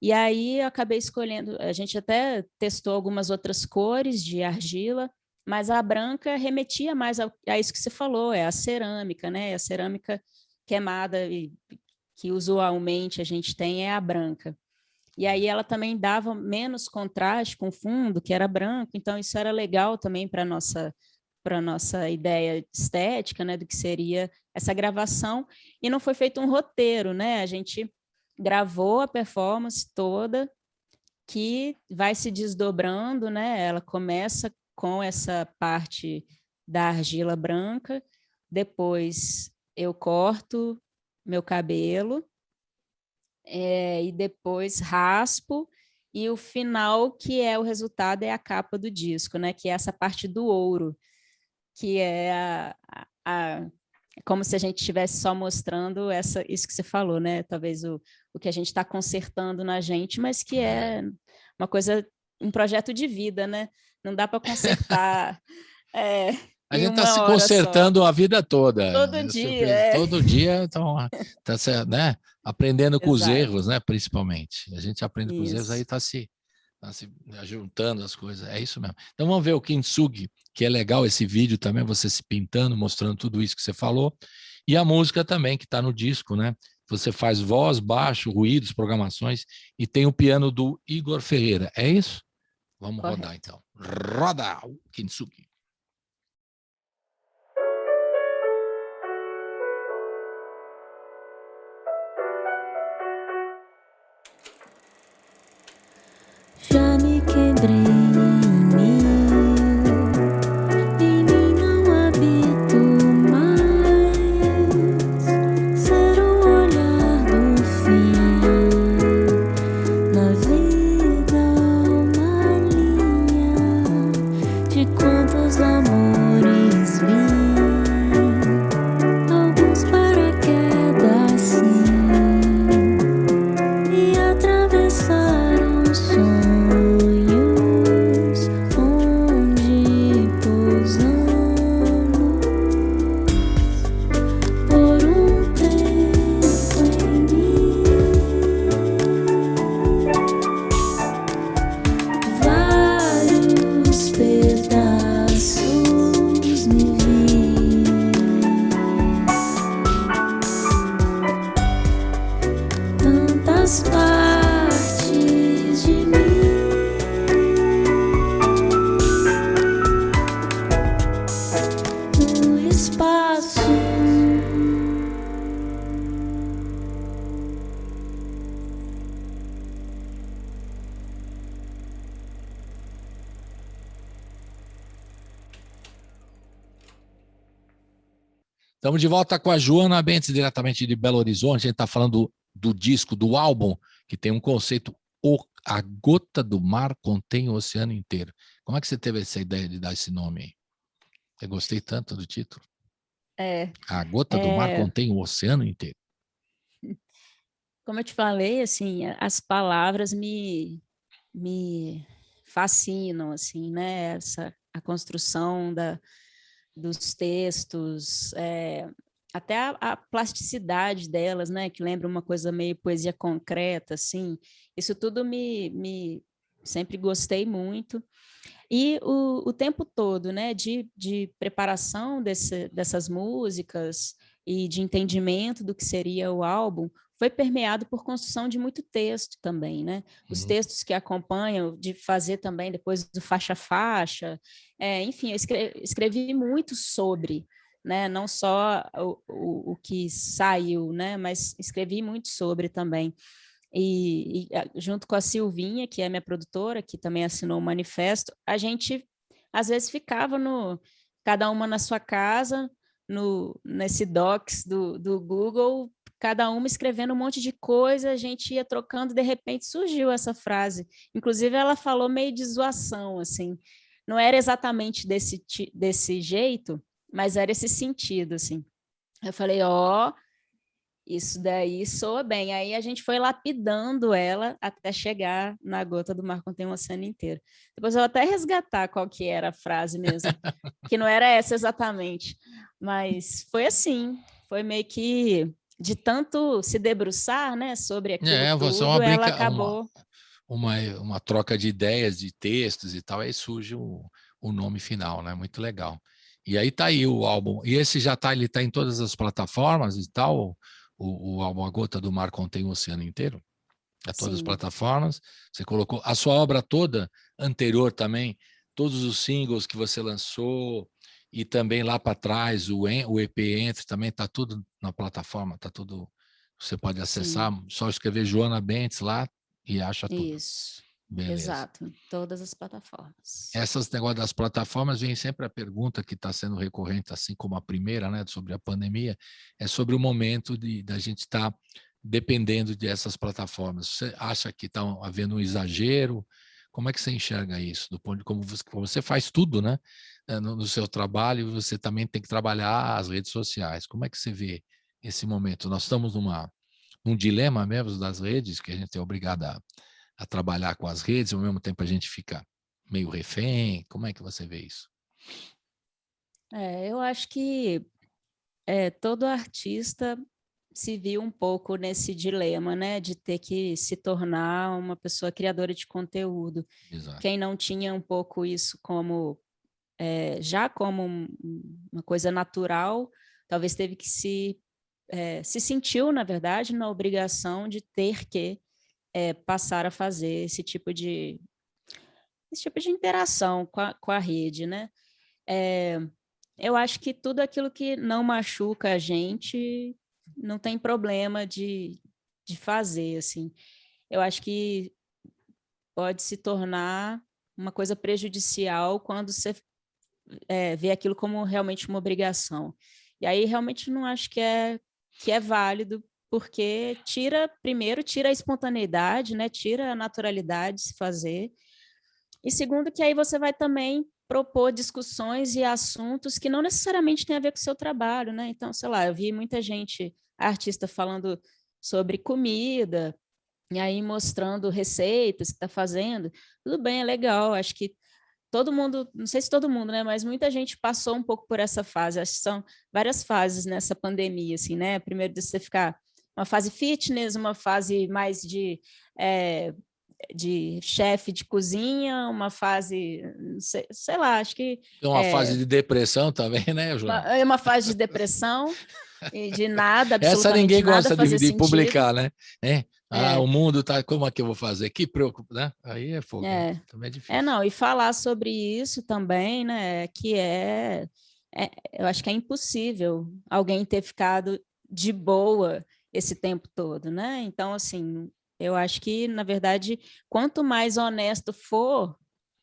E aí eu acabei escolhendo, a gente até testou algumas outras cores de argila, mas a branca remetia mais a isso que você falou, é a cerâmica, né? A cerâmica queimada que usualmente a gente tem é a branca. E aí ela também dava menos contraste com o fundo, que era branco, então isso era legal também para a nossa ideia estética, né, do que seria essa gravação, e não foi feito um roteiro, né? A gente gravou a performance toda, que vai se desdobrando, né? Ela começa com essa parte da argila branca, depois eu corto meu cabelo, e depois raspo, e o final, que é o resultado, é a capa do disco, né? Que é essa parte do ouro, que é como se a gente estivesse só mostrando isso que você falou, né? Talvez o que a gente está consertando na gente, mas que é uma coisa, um projeto de vida, né? Não dá para consertar A em gente está uma se hora consertando só. a vida toda. Todo dia, Todo dia então, né? Aprendendo com os Exato. erros, né? Principalmente. A gente aprende com os erros, aí Isso. está se juntando as coisas. É isso mesmo. Então vamos ver o Kintsugi, que é legal esse vídeo também, você se pintando, mostrando tudo isso que você falou. E a música também, que está no disco, né? Você faz voz, baixo, ruídos, programações, e tem o piano do Igor Ferreira. É isso? Vamos Correto. rodar então. Roda o Kintsugi. Já me quebrei em mim não habito mais ser o olhar do fim na vida, uma linha de quantos amores vi, alguns paraquedas sim, e atravessaram sonhos. Estamos de volta com a Joana Bentes, diretamente de Belo Horizonte. A gente está falando do disco, do álbum, que tem um conceito: a gota do mar contém o oceano inteiro. Como é que você teve essa ideia de dar esse nome aí? Eu gostei tanto do título. A gota do mar contém o oceano inteiro. Como eu te falei, assim, as palavras me fascinam, assim, né? A construção dos textos, até a plasticidade delas, né, que lembra uma coisa meio poesia concreta, assim, isso tudo me sempre gostei muito. E o tempo todo, né, de preparação dessas músicas e de entendimento do que seria o álbum, foi permeado por construção de muito texto também, né? Os textos que acompanham, de fazer também depois do faixa a faixa, enfim, eu escrevi muito sobre, né? Não só o que saiu, né? Mas escrevi muito sobre também. E junto com a Silvinha, que é minha produtora, que também assinou o manifesto, a gente às vezes ficava cada uma na sua casa, nesse docs do Google, cada uma escrevendo um monte de coisa, a gente ia trocando, de repente surgiu essa frase. Inclusive, ela falou meio de zoação, assim. Não era exatamente desse jeito, mas era esse sentido, assim. Eu falei, isso daí soa bem. Aí a gente foi lapidando ela até chegar na Gota do Mar Contém o Oceano Inteiro. Depois eu vou até resgatar qual que era a frase mesmo, que não era essa exatamente. Mas foi assim, foi meio que de tanto se debruçar, né, sobre aquilo tudo, ela acabou... Uma troca de ideias, de textos e tal, aí surge o nome final, né? Muito legal. E aí tá aí o álbum. E esse ele tá em todas as plataformas e tal, o álbum A Gota do Mar Contém o Oceano Inteiro? A todas as plataformas. Você colocou a sua obra toda, anterior também, todos os singles que você lançou, e também lá para trás, o EP Entre também está tudo na plataforma, está tudo. Você pode acessar, só escrever Joana Bentes lá e acha tudo. Isso. Beleza. Exato, todas as plataformas. Essas negócios das plataformas, vem sempre a pergunta que está sendo recorrente, assim como a primeira, né, sobre a pandemia, é sobre o momento da gente estar dependendo dessas plataformas. Você acha que está havendo um exagero? Como é que você enxerga isso? Do ponto de como você faz tudo, né, no seu trabalho, você também tem que trabalhar as redes sociais. Como é que você vê esse momento? Nós estamos num dilema mesmo das redes, que a gente é obrigado a trabalhar com as redes, ao mesmo tempo a gente fica meio refém. Como é que você vê isso? Eu acho que todo artista se viu um pouco nesse dilema, né, de ter que se tornar uma pessoa criadora de conteúdo. Exato. Quem não tinha um pouco isso como já como uma coisa natural, talvez teve que se sentiu, na verdade, na obrigação de ter que passar a fazer esse tipo de interação com a rede, né? Eu acho que tudo aquilo que não machuca a gente não tem problema de fazer, assim. Eu acho que pode se tornar uma coisa prejudicial quando você vê aquilo como realmente uma obrigação. E aí realmente não acho que é válido, porque primeiro tira a espontaneidade, né? Tira a naturalidade de se fazer. E segundo, que aí você vai também propor discussões e assuntos que não necessariamente têm a ver com o seu trabalho, né? Então, sei lá, eu vi muita gente, artista, falando sobre comida, e aí mostrando receitas que está fazendo. Tudo bem, é legal, acho que todo mundo, não sei se todo mundo, né, mas muita gente passou um pouco por essa fase. Acho que são várias fases nessa pandemia, assim, né? Primeiro de você ficar uma fase fitness, uma fase mais de chefe de cozinha, uma fase, sei lá, acho que... Tem uma fase de depressão também, né, Joana? Uma fase de depressão e de nada, absolutamente essa ninguém nada gosta de publicar, né? É. O mundo tá, como é que eu vou fazer? Que preocupa, né? Aí é fogo, né? Também é difícil. Não, e falar sobre isso também, né, que eu acho que é impossível alguém ter ficado de boa esse tempo todo, né? Então, assim, eu acho que, na verdade, quanto mais honesto for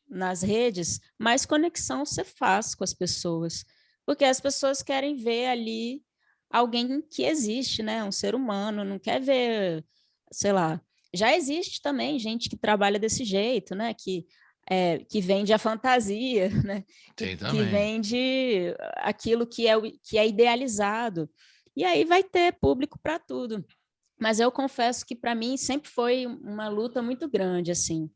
nas redes, mais conexão você faz com as pessoas, porque as pessoas querem ver ali alguém que existe, né? Um ser humano, não quer ver, sei lá, já existe também gente que trabalha desse jeito, né? Que vende a fantasia, né? Que vende aquilo que é idealizado. E aí vai ter público para tudo. Mas eu confesso que para mim sempre foi uma luta muito grande, assim.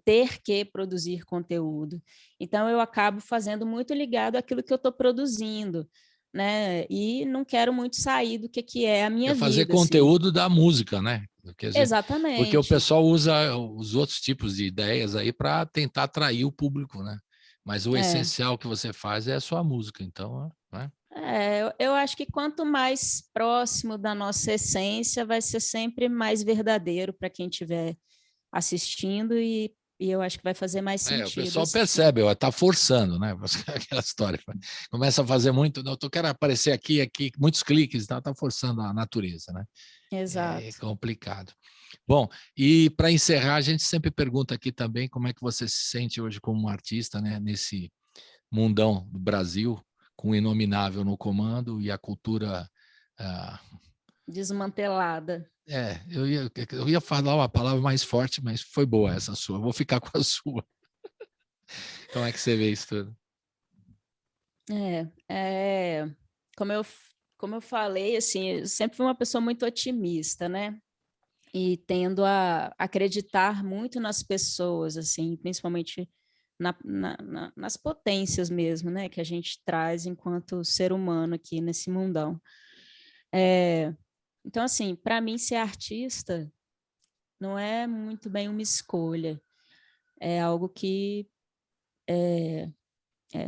ter que produzir conteúdo. Então, eu acabo fazendo muito ligado àquilo que eu estou produzindo, né? E não quero muito sair do que é a minha É fazer vida. conteúdo assim. da música, né? Porque o Exatamente. pessoal usa os outros tipos de ideias aí para tentar atrair o público, né? Mas o essencial que você faz é a sua música, então, né? Eu acho que quanto mais próximo da nossa essência, vai ser sempre mais verdadeiro para quem estiver assistindo e eu acho que vai fazer mais sentido. O pessoal assim. percebe, está forçando, né? Aquela história. Começa a fazer muito, não, eu quero aparecer aqui, muitos cliques, está forçando a natureza, né? Exato. É complicado. Bom, e para encerrar, a gente sempre pergunta aqui também como é que você se sente hoje como um artista, né? Nesse mundão do Brasil, com o Inominável no comando e a cultura... Desmantelada. Eu ia falar uma palavra mais forte, mas foi boa essa sua. Vou ficar com a sua. Como é que você vê isso tudo? Como eu falei, assim, eu sempre fui uma pessoa muito otimista, né? E tendo a acreditar muito nas pessoas, assim, principalmente nas potências mesmo, né? Que a gente traz enquanto ser humano aqui nesse mundão. Então, assim, para mim, ser artista não é muito bem uma escolha. É algo que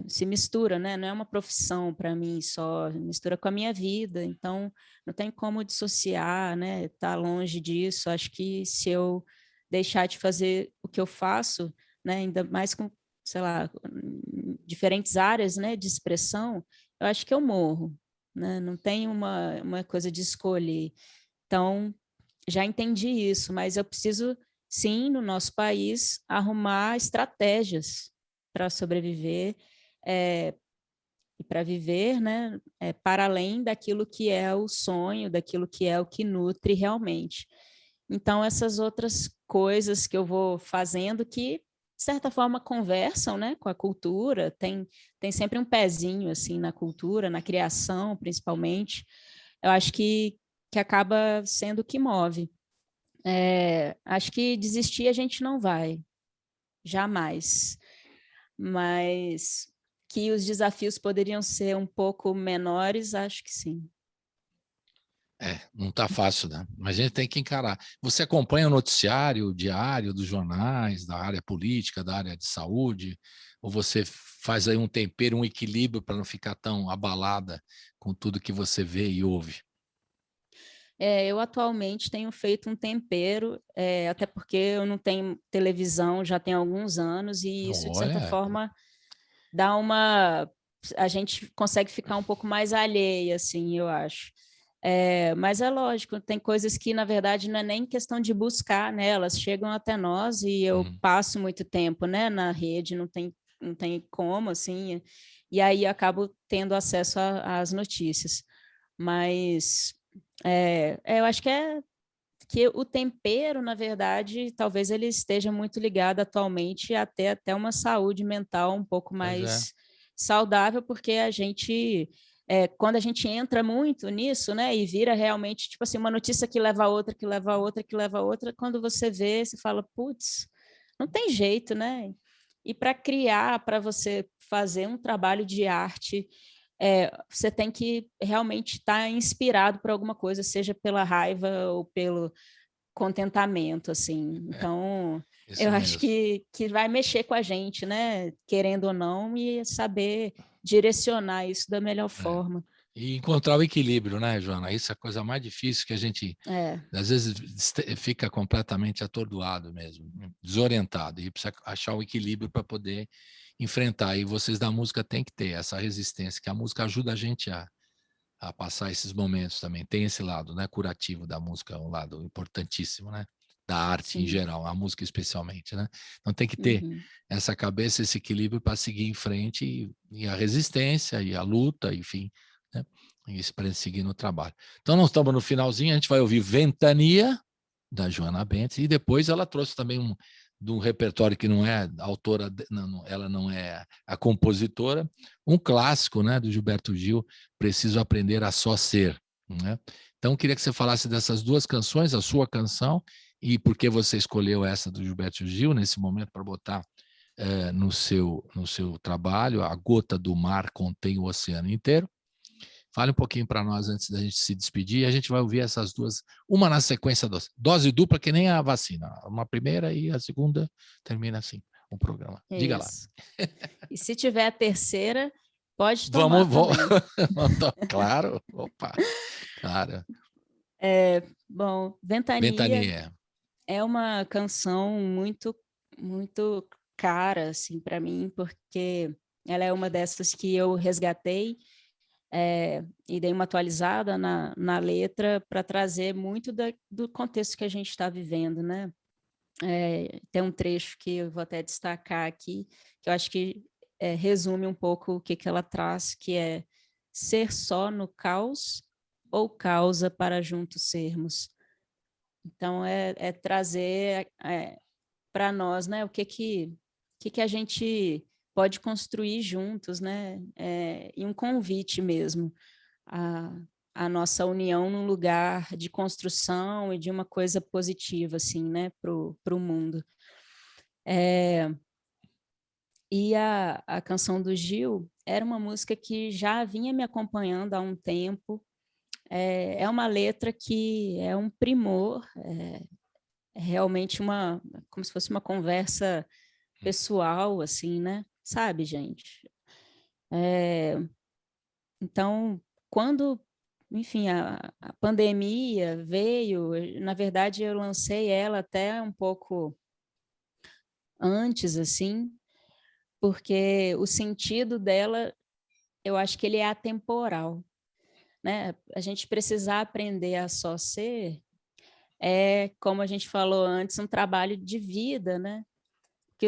se mistura, né? Não é uma profissão para mim só, mistura com a minha vida. Então, não tem como dissociar, né? Tá longe disso. Acho que se eu deixar de fazer o que eu faço, né? Ainda mais com, sei lá, diferentes áreas, né? De expressão, eu acho que eu morro, né? Não tem uma coisa de escolher. Então, já entendi isso, mas eu preciso, sim, no nosso país, arrumar estratégias para sobreviver e para viver, né, para além daquilo que é o sonho, daquilo que é o que nutre realmente. Então, essas outras coisas que eu vou fazendo que, de certa forma, conversam, né, com a cultura, tem sempre um pezinho assim, na cultura, na criação, principalmente, eu acho que acaba sendo o que move. Acho que desistir a gente não vai, jamais. Mas que os desafios poderiam ser um pouco menores, acho que sim. Não está fácil, né? Mas a gente tem que encarar. Você acompanha o noticiário diário dos jornais, da área política, da área de saúde, ou você faz aí um tempero, um equilíbrio para não ficar tão abalada com tudo que você vê e ouve? Eu atualmente tenho feito um tempero, até porque eu não tenho televisão já tem alguns anos, e isso, de certa forma, dá uma... A gente consegue ficar um pouco mais alheia, assim, eu acho. Mas é lógico, tem coisas que, na verdade, não é nem questão de buscar, né? Elas chegam até nós e eu passo muito tempo, né, na rede, não tem como, assim, e aí eu acabo tendo acesso às notícias. Mas eu acho que o tempero, na verdade, talvez ele esteja muito ligado atualmente até uma saúde mental um pouco mais saudável, porque a gente, quando a gente entra muito nisso, né, e vira realmente, tipo assim, uma notícia que leva a outra, que leva a outra, que leva a outra, quando você vê, você fala, putz, não tem jeito, né? E para criar, para você fazer um trabalho de arte, você tem que realmente estar inspirado por alguma coisa, seja pela raiva ou pelo contentamento, assim. Então, eu acho que vai mexer com a gente, né? Querendo ou não, e saber direcionar isso da melhor forma. E encontrar o equilíbrio, né, Joana? Isso é a coisa mais difícil, que a gente, às vezes, fica completamente atordoado mesmo, desorientado, e precisa achar o equilíbrio para poder enfrentar. E vocês da música têm que ter essa resistência, que a música ajuda a gente a passar esses momentos também. Tem esse lado, né, curativo da música, um lado importantíssimo, né? Da arte em geral, a música especialmente, né? Então tem que ter essa cabeça, esse equilíbrio para seguir em frente, e a resistência e a luta, enfim, né? Isso para seguir no trabalho. Então nós estamos no finalzinho, a gente vai ouvir Ventania, da Joana Bentes, e depois ela trouxe também de um repertório que não é a autora, ela não é a compositora, um clássico, né, do Gilberto Gil, Preciso Aprender a Só Ser, né? Então queria que você falasse dessas duas canções, a sua canção e por que você escolheu essa do Gilberto Gil nesse momento para botar no seu trabalho. A Gota do Mar contém o oceano inteiro. Fale um pouquinho para nós antes da gente se despedir. A gente vai ouvir essas duas, uma na sequência, dose dupla, que nem a vacina. Uma primeira e a segunda termina assim o programa. Diga lá. E se tiver a terceira, pode tomar. Vamos. Claro. Opa. Claro. Bom, Ventania é uma canção muito, muito cara, assim, para mim, porque ela é uma dessas que eu resgatei e dei uma atualizada na letra para trazer muito do contexto que a gente está vivendo, né? Tem um trecho que eu vou até destacar aqui, que eu acho que resume um pouco o que ela traz, que é ser só no caos ou causa para juntos sermos. Então, é trazer para nós, né, o que a gente pode construir juntos, né? E um convite mesmo a nossa união num lugar de construção e de uma coisa positiva, assim, né, para o mundo. E a canção do Gil era uma música que já vinha me acompanhando há um tempo. É uma letra que é um primor, é realmente como se fosse uma conversa pessoal, assim, né? Sabe, gente? Então, quando, enfim, a pandemia veio, na verdade, eu lancei ela até um pouco antes, assim, porque o sentido dela, eu acho que ele é atemporal, né? A gente precisar aprender a só ser como a gente falou antes, um trabalho de vida, né? Que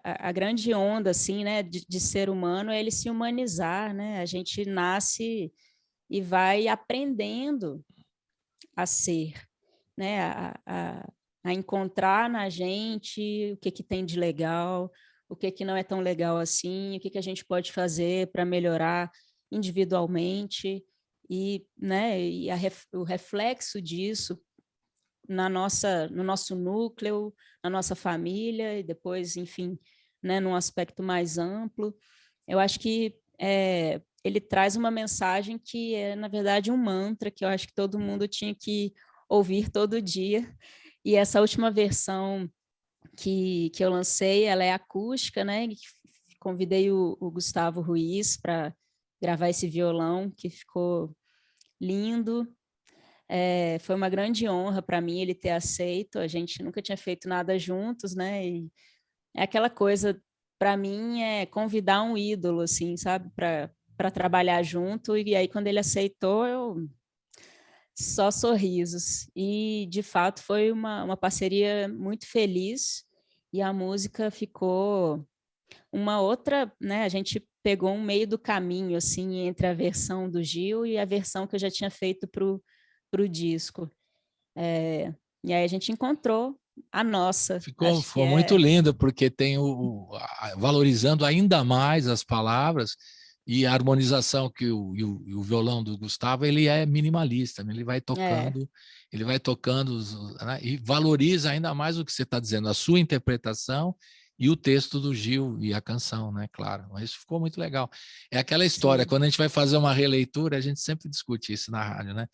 a grande onda, assim, né, de ser humano é ele se humanizar, né? A gente nasce e vai aprendendo a ser, né? A encontrar na gente o que tem de legal, o que não é tão legal assim, o que a gente pode fazer para melhorar individualmente e, né, o reflexo disso no nosso núcleo, na nossa família e depois, enfim, né, num aspecto mais amplo. Eu acho que ele traz uma mensagem que é, na verdade, um mantra que eu acho que todo mundo tinha que ouvir todo dia. E essa última versão que eu lancei, ela é acústica, né? Convidei o Gustavo Ruiz para gravar esse violão, que ficou lindo. Foi uma grande honra para mim ele ter aceito. A gente nunca tinha feito nada juntos, né? E é aquela coisa, para mim, é convidar um ídolo, assim, sabe? Para trabalhar junto. E aí, quando ele aceitou, eu só sorrisos. E, de fato, foi uma parceria muito feliz. E a música ficou uma outra, né? A gente pegou um meio do caminho, assim, entre a versão do Gil e a versão que eu já tinha feito para o disco. E aí a gente encontrou a nossa. Ficou muito lindo, porque tem valorizando ainda mais as palavras e a harmonização que o violão do Gustavo, ele é minimalista, ele vai tocando, né, e valoriza ainda mais o que você está dizendo, a sua interpretação e o texto do Gil e a canção, né? Claro, mas isso ficou muito legal. É aquela história, sim, quando a gente vai fazer uma releitura, a gente sempre discute isso na rádio, né?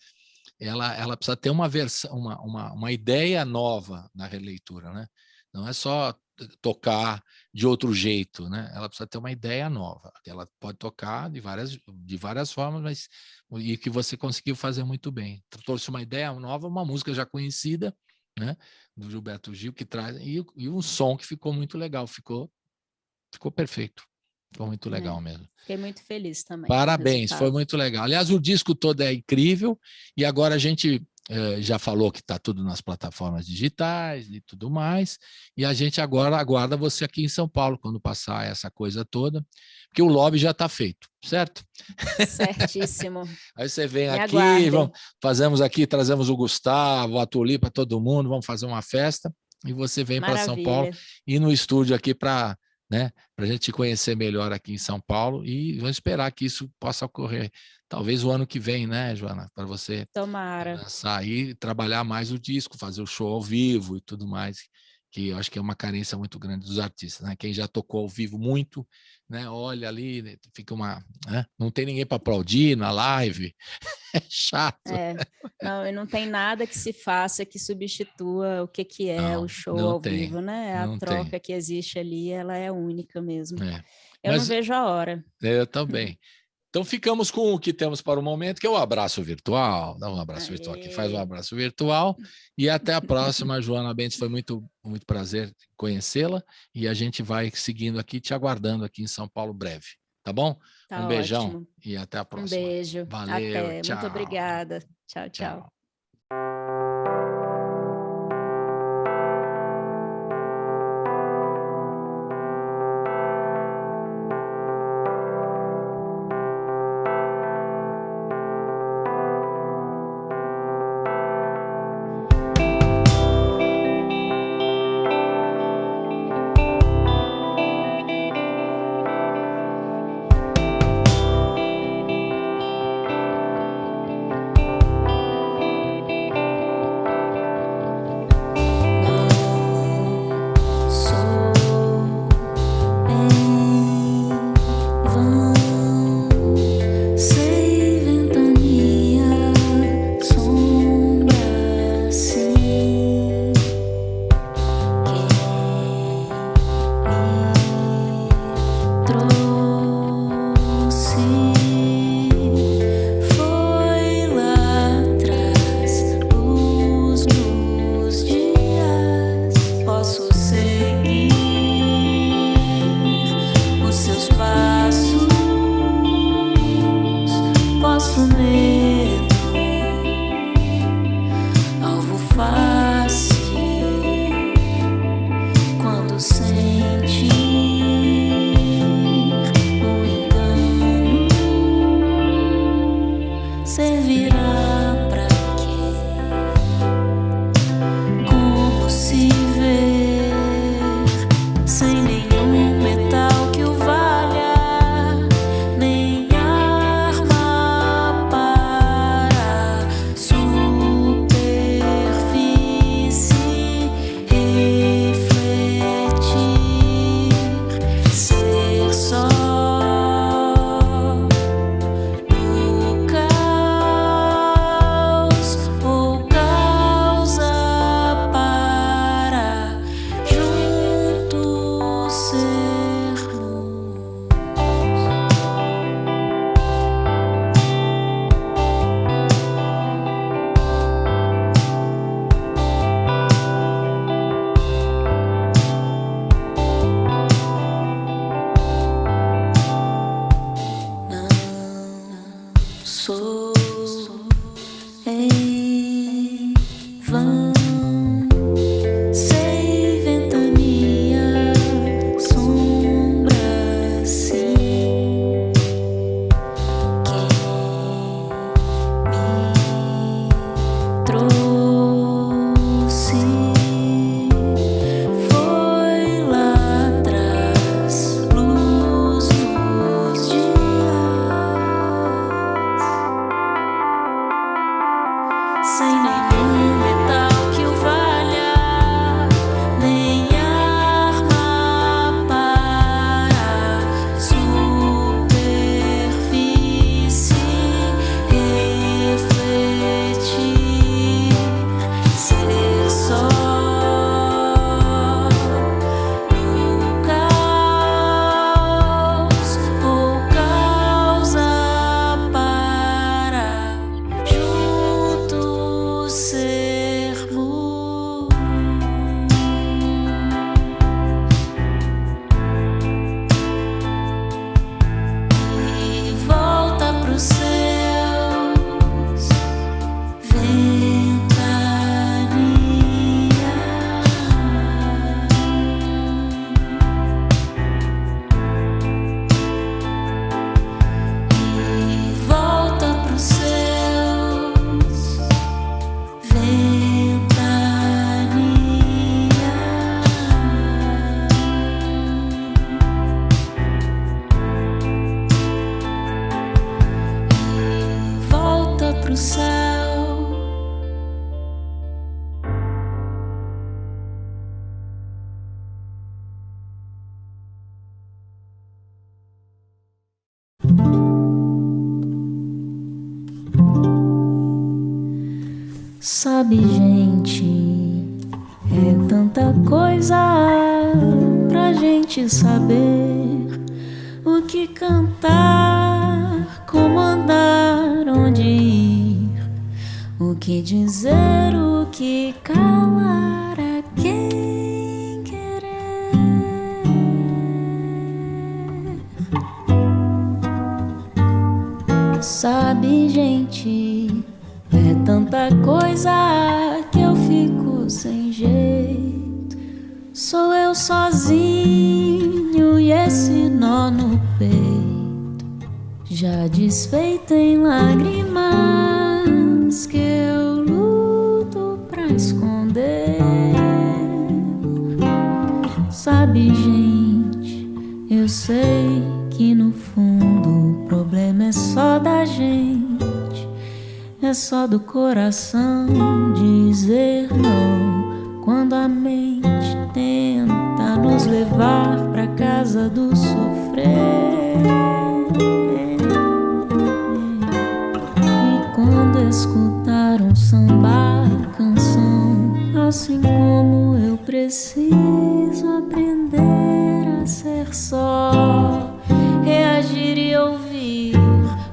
Ela precisa ter uma versão, uma ideia nova na releitura, né? Não é só tocar de outro jeito, né? Ela precisa ter uma ideia nova. Ela pode tocar de várias formas, mas e que você conseguiu fazer muito bem. Trouxe uma ideia nova, uma música já conhecida, né? Do Gilberto Gil, que traz e um som que ficou muito legal, ficou perfeito. Ficou muito legal mesmo. Fiquei muito feliz também. Parabéns, foi muito legal. Aliás, o disco todo é incrível e agora a gente já falou que está tudo nas plataformas digitais e tudo mais, e a gente agora aguarda você aqui em São Paulo, quando passar essa coisa toda, porque o lobby já está feito, certo? Certíssimo. Aí você vem Me aqui, trazemos o Gustavo, a Tulipa, todo mundo, vamos fazer uma festa, e você vem para São Paulo e no estúdio aqui para né? Para a gente te conhecer melhor aqui em São Paulo e vamos esperar que isso possa ocorrer. Talvez o ano que vem, né, Joana? Para você Tomara. sair, trabalhar mais o disco, fazer o show ao vivo e tudo mais, que eu acho que é uma carência muito grande dos artistas, né? Quem já tocou ao vivo muito, né? Olha ali, fica né? Não tem ninguém para aplaudir na live, é chato. Não, e não tem nada que se faça que substitua o que é o show ao vivo, né? A troca que existe ali, ela é única mesmo. Eu não vejo a hora. Eu também. Então, ficamos com o que temos para o momento, que é o abraço virtual. Dá um abraço virtual aqui, faz um abraço virtual. E até a próxima, Joana Bentes. Foi muito, muito prazer conhecê-la. E a gente vai seguindo aqui, te aguardando aqui em São Paulo breve. Tá bom? Tá, um beijão ótimo. E até a próxima. Um beijo. Valeu, até. Tchau. Muito obrigada. Tchau, tchau. pro céu. Sabe, gente, é tanta coisa pra gente saber o que cantar, como andar, onde ir, o que dizer, o que calar, a quem querer. Sabe, gente, é tanta coisa que eu fico sem jeito. Sou eu sozinho e esse nó no peito, já desfeito em lágrimas que eu luto pra esconder. Sabe, gente, eu sei que no fundo o problema é só da gente. É só do coração dizer não quando a mente tenta nos levar pra casa do sofrer. E quando escutar um samba, canção, assim como eu preciso aprender a ser só, reagir e ouvir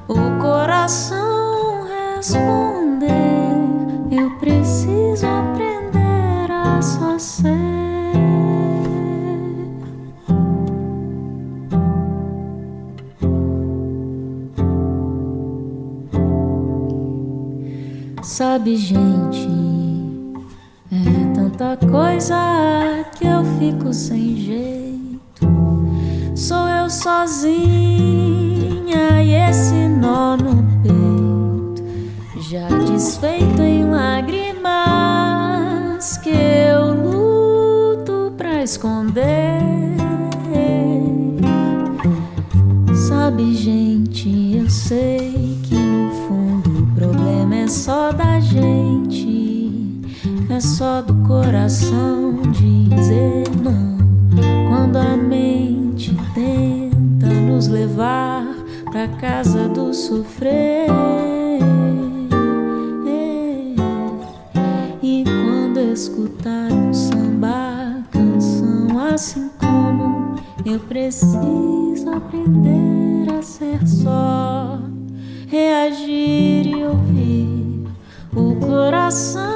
o coração responder, eu preciso aprender a só ser. Sabe, gente, é tanta coisa que eu fico sem jeito. Sou eu sozinha e esse nó no peito, já desfeito em lágrimas que eu luto pra esconder. Sabe, gente, eu sei que no fundo o problema é só da gente. É só do coração dizer não quando a mente tenta nos levar pra casa do sofrer. Escutar um samba, canção, assim como eu preciso aprender a ser só, reagir e ouvir o coração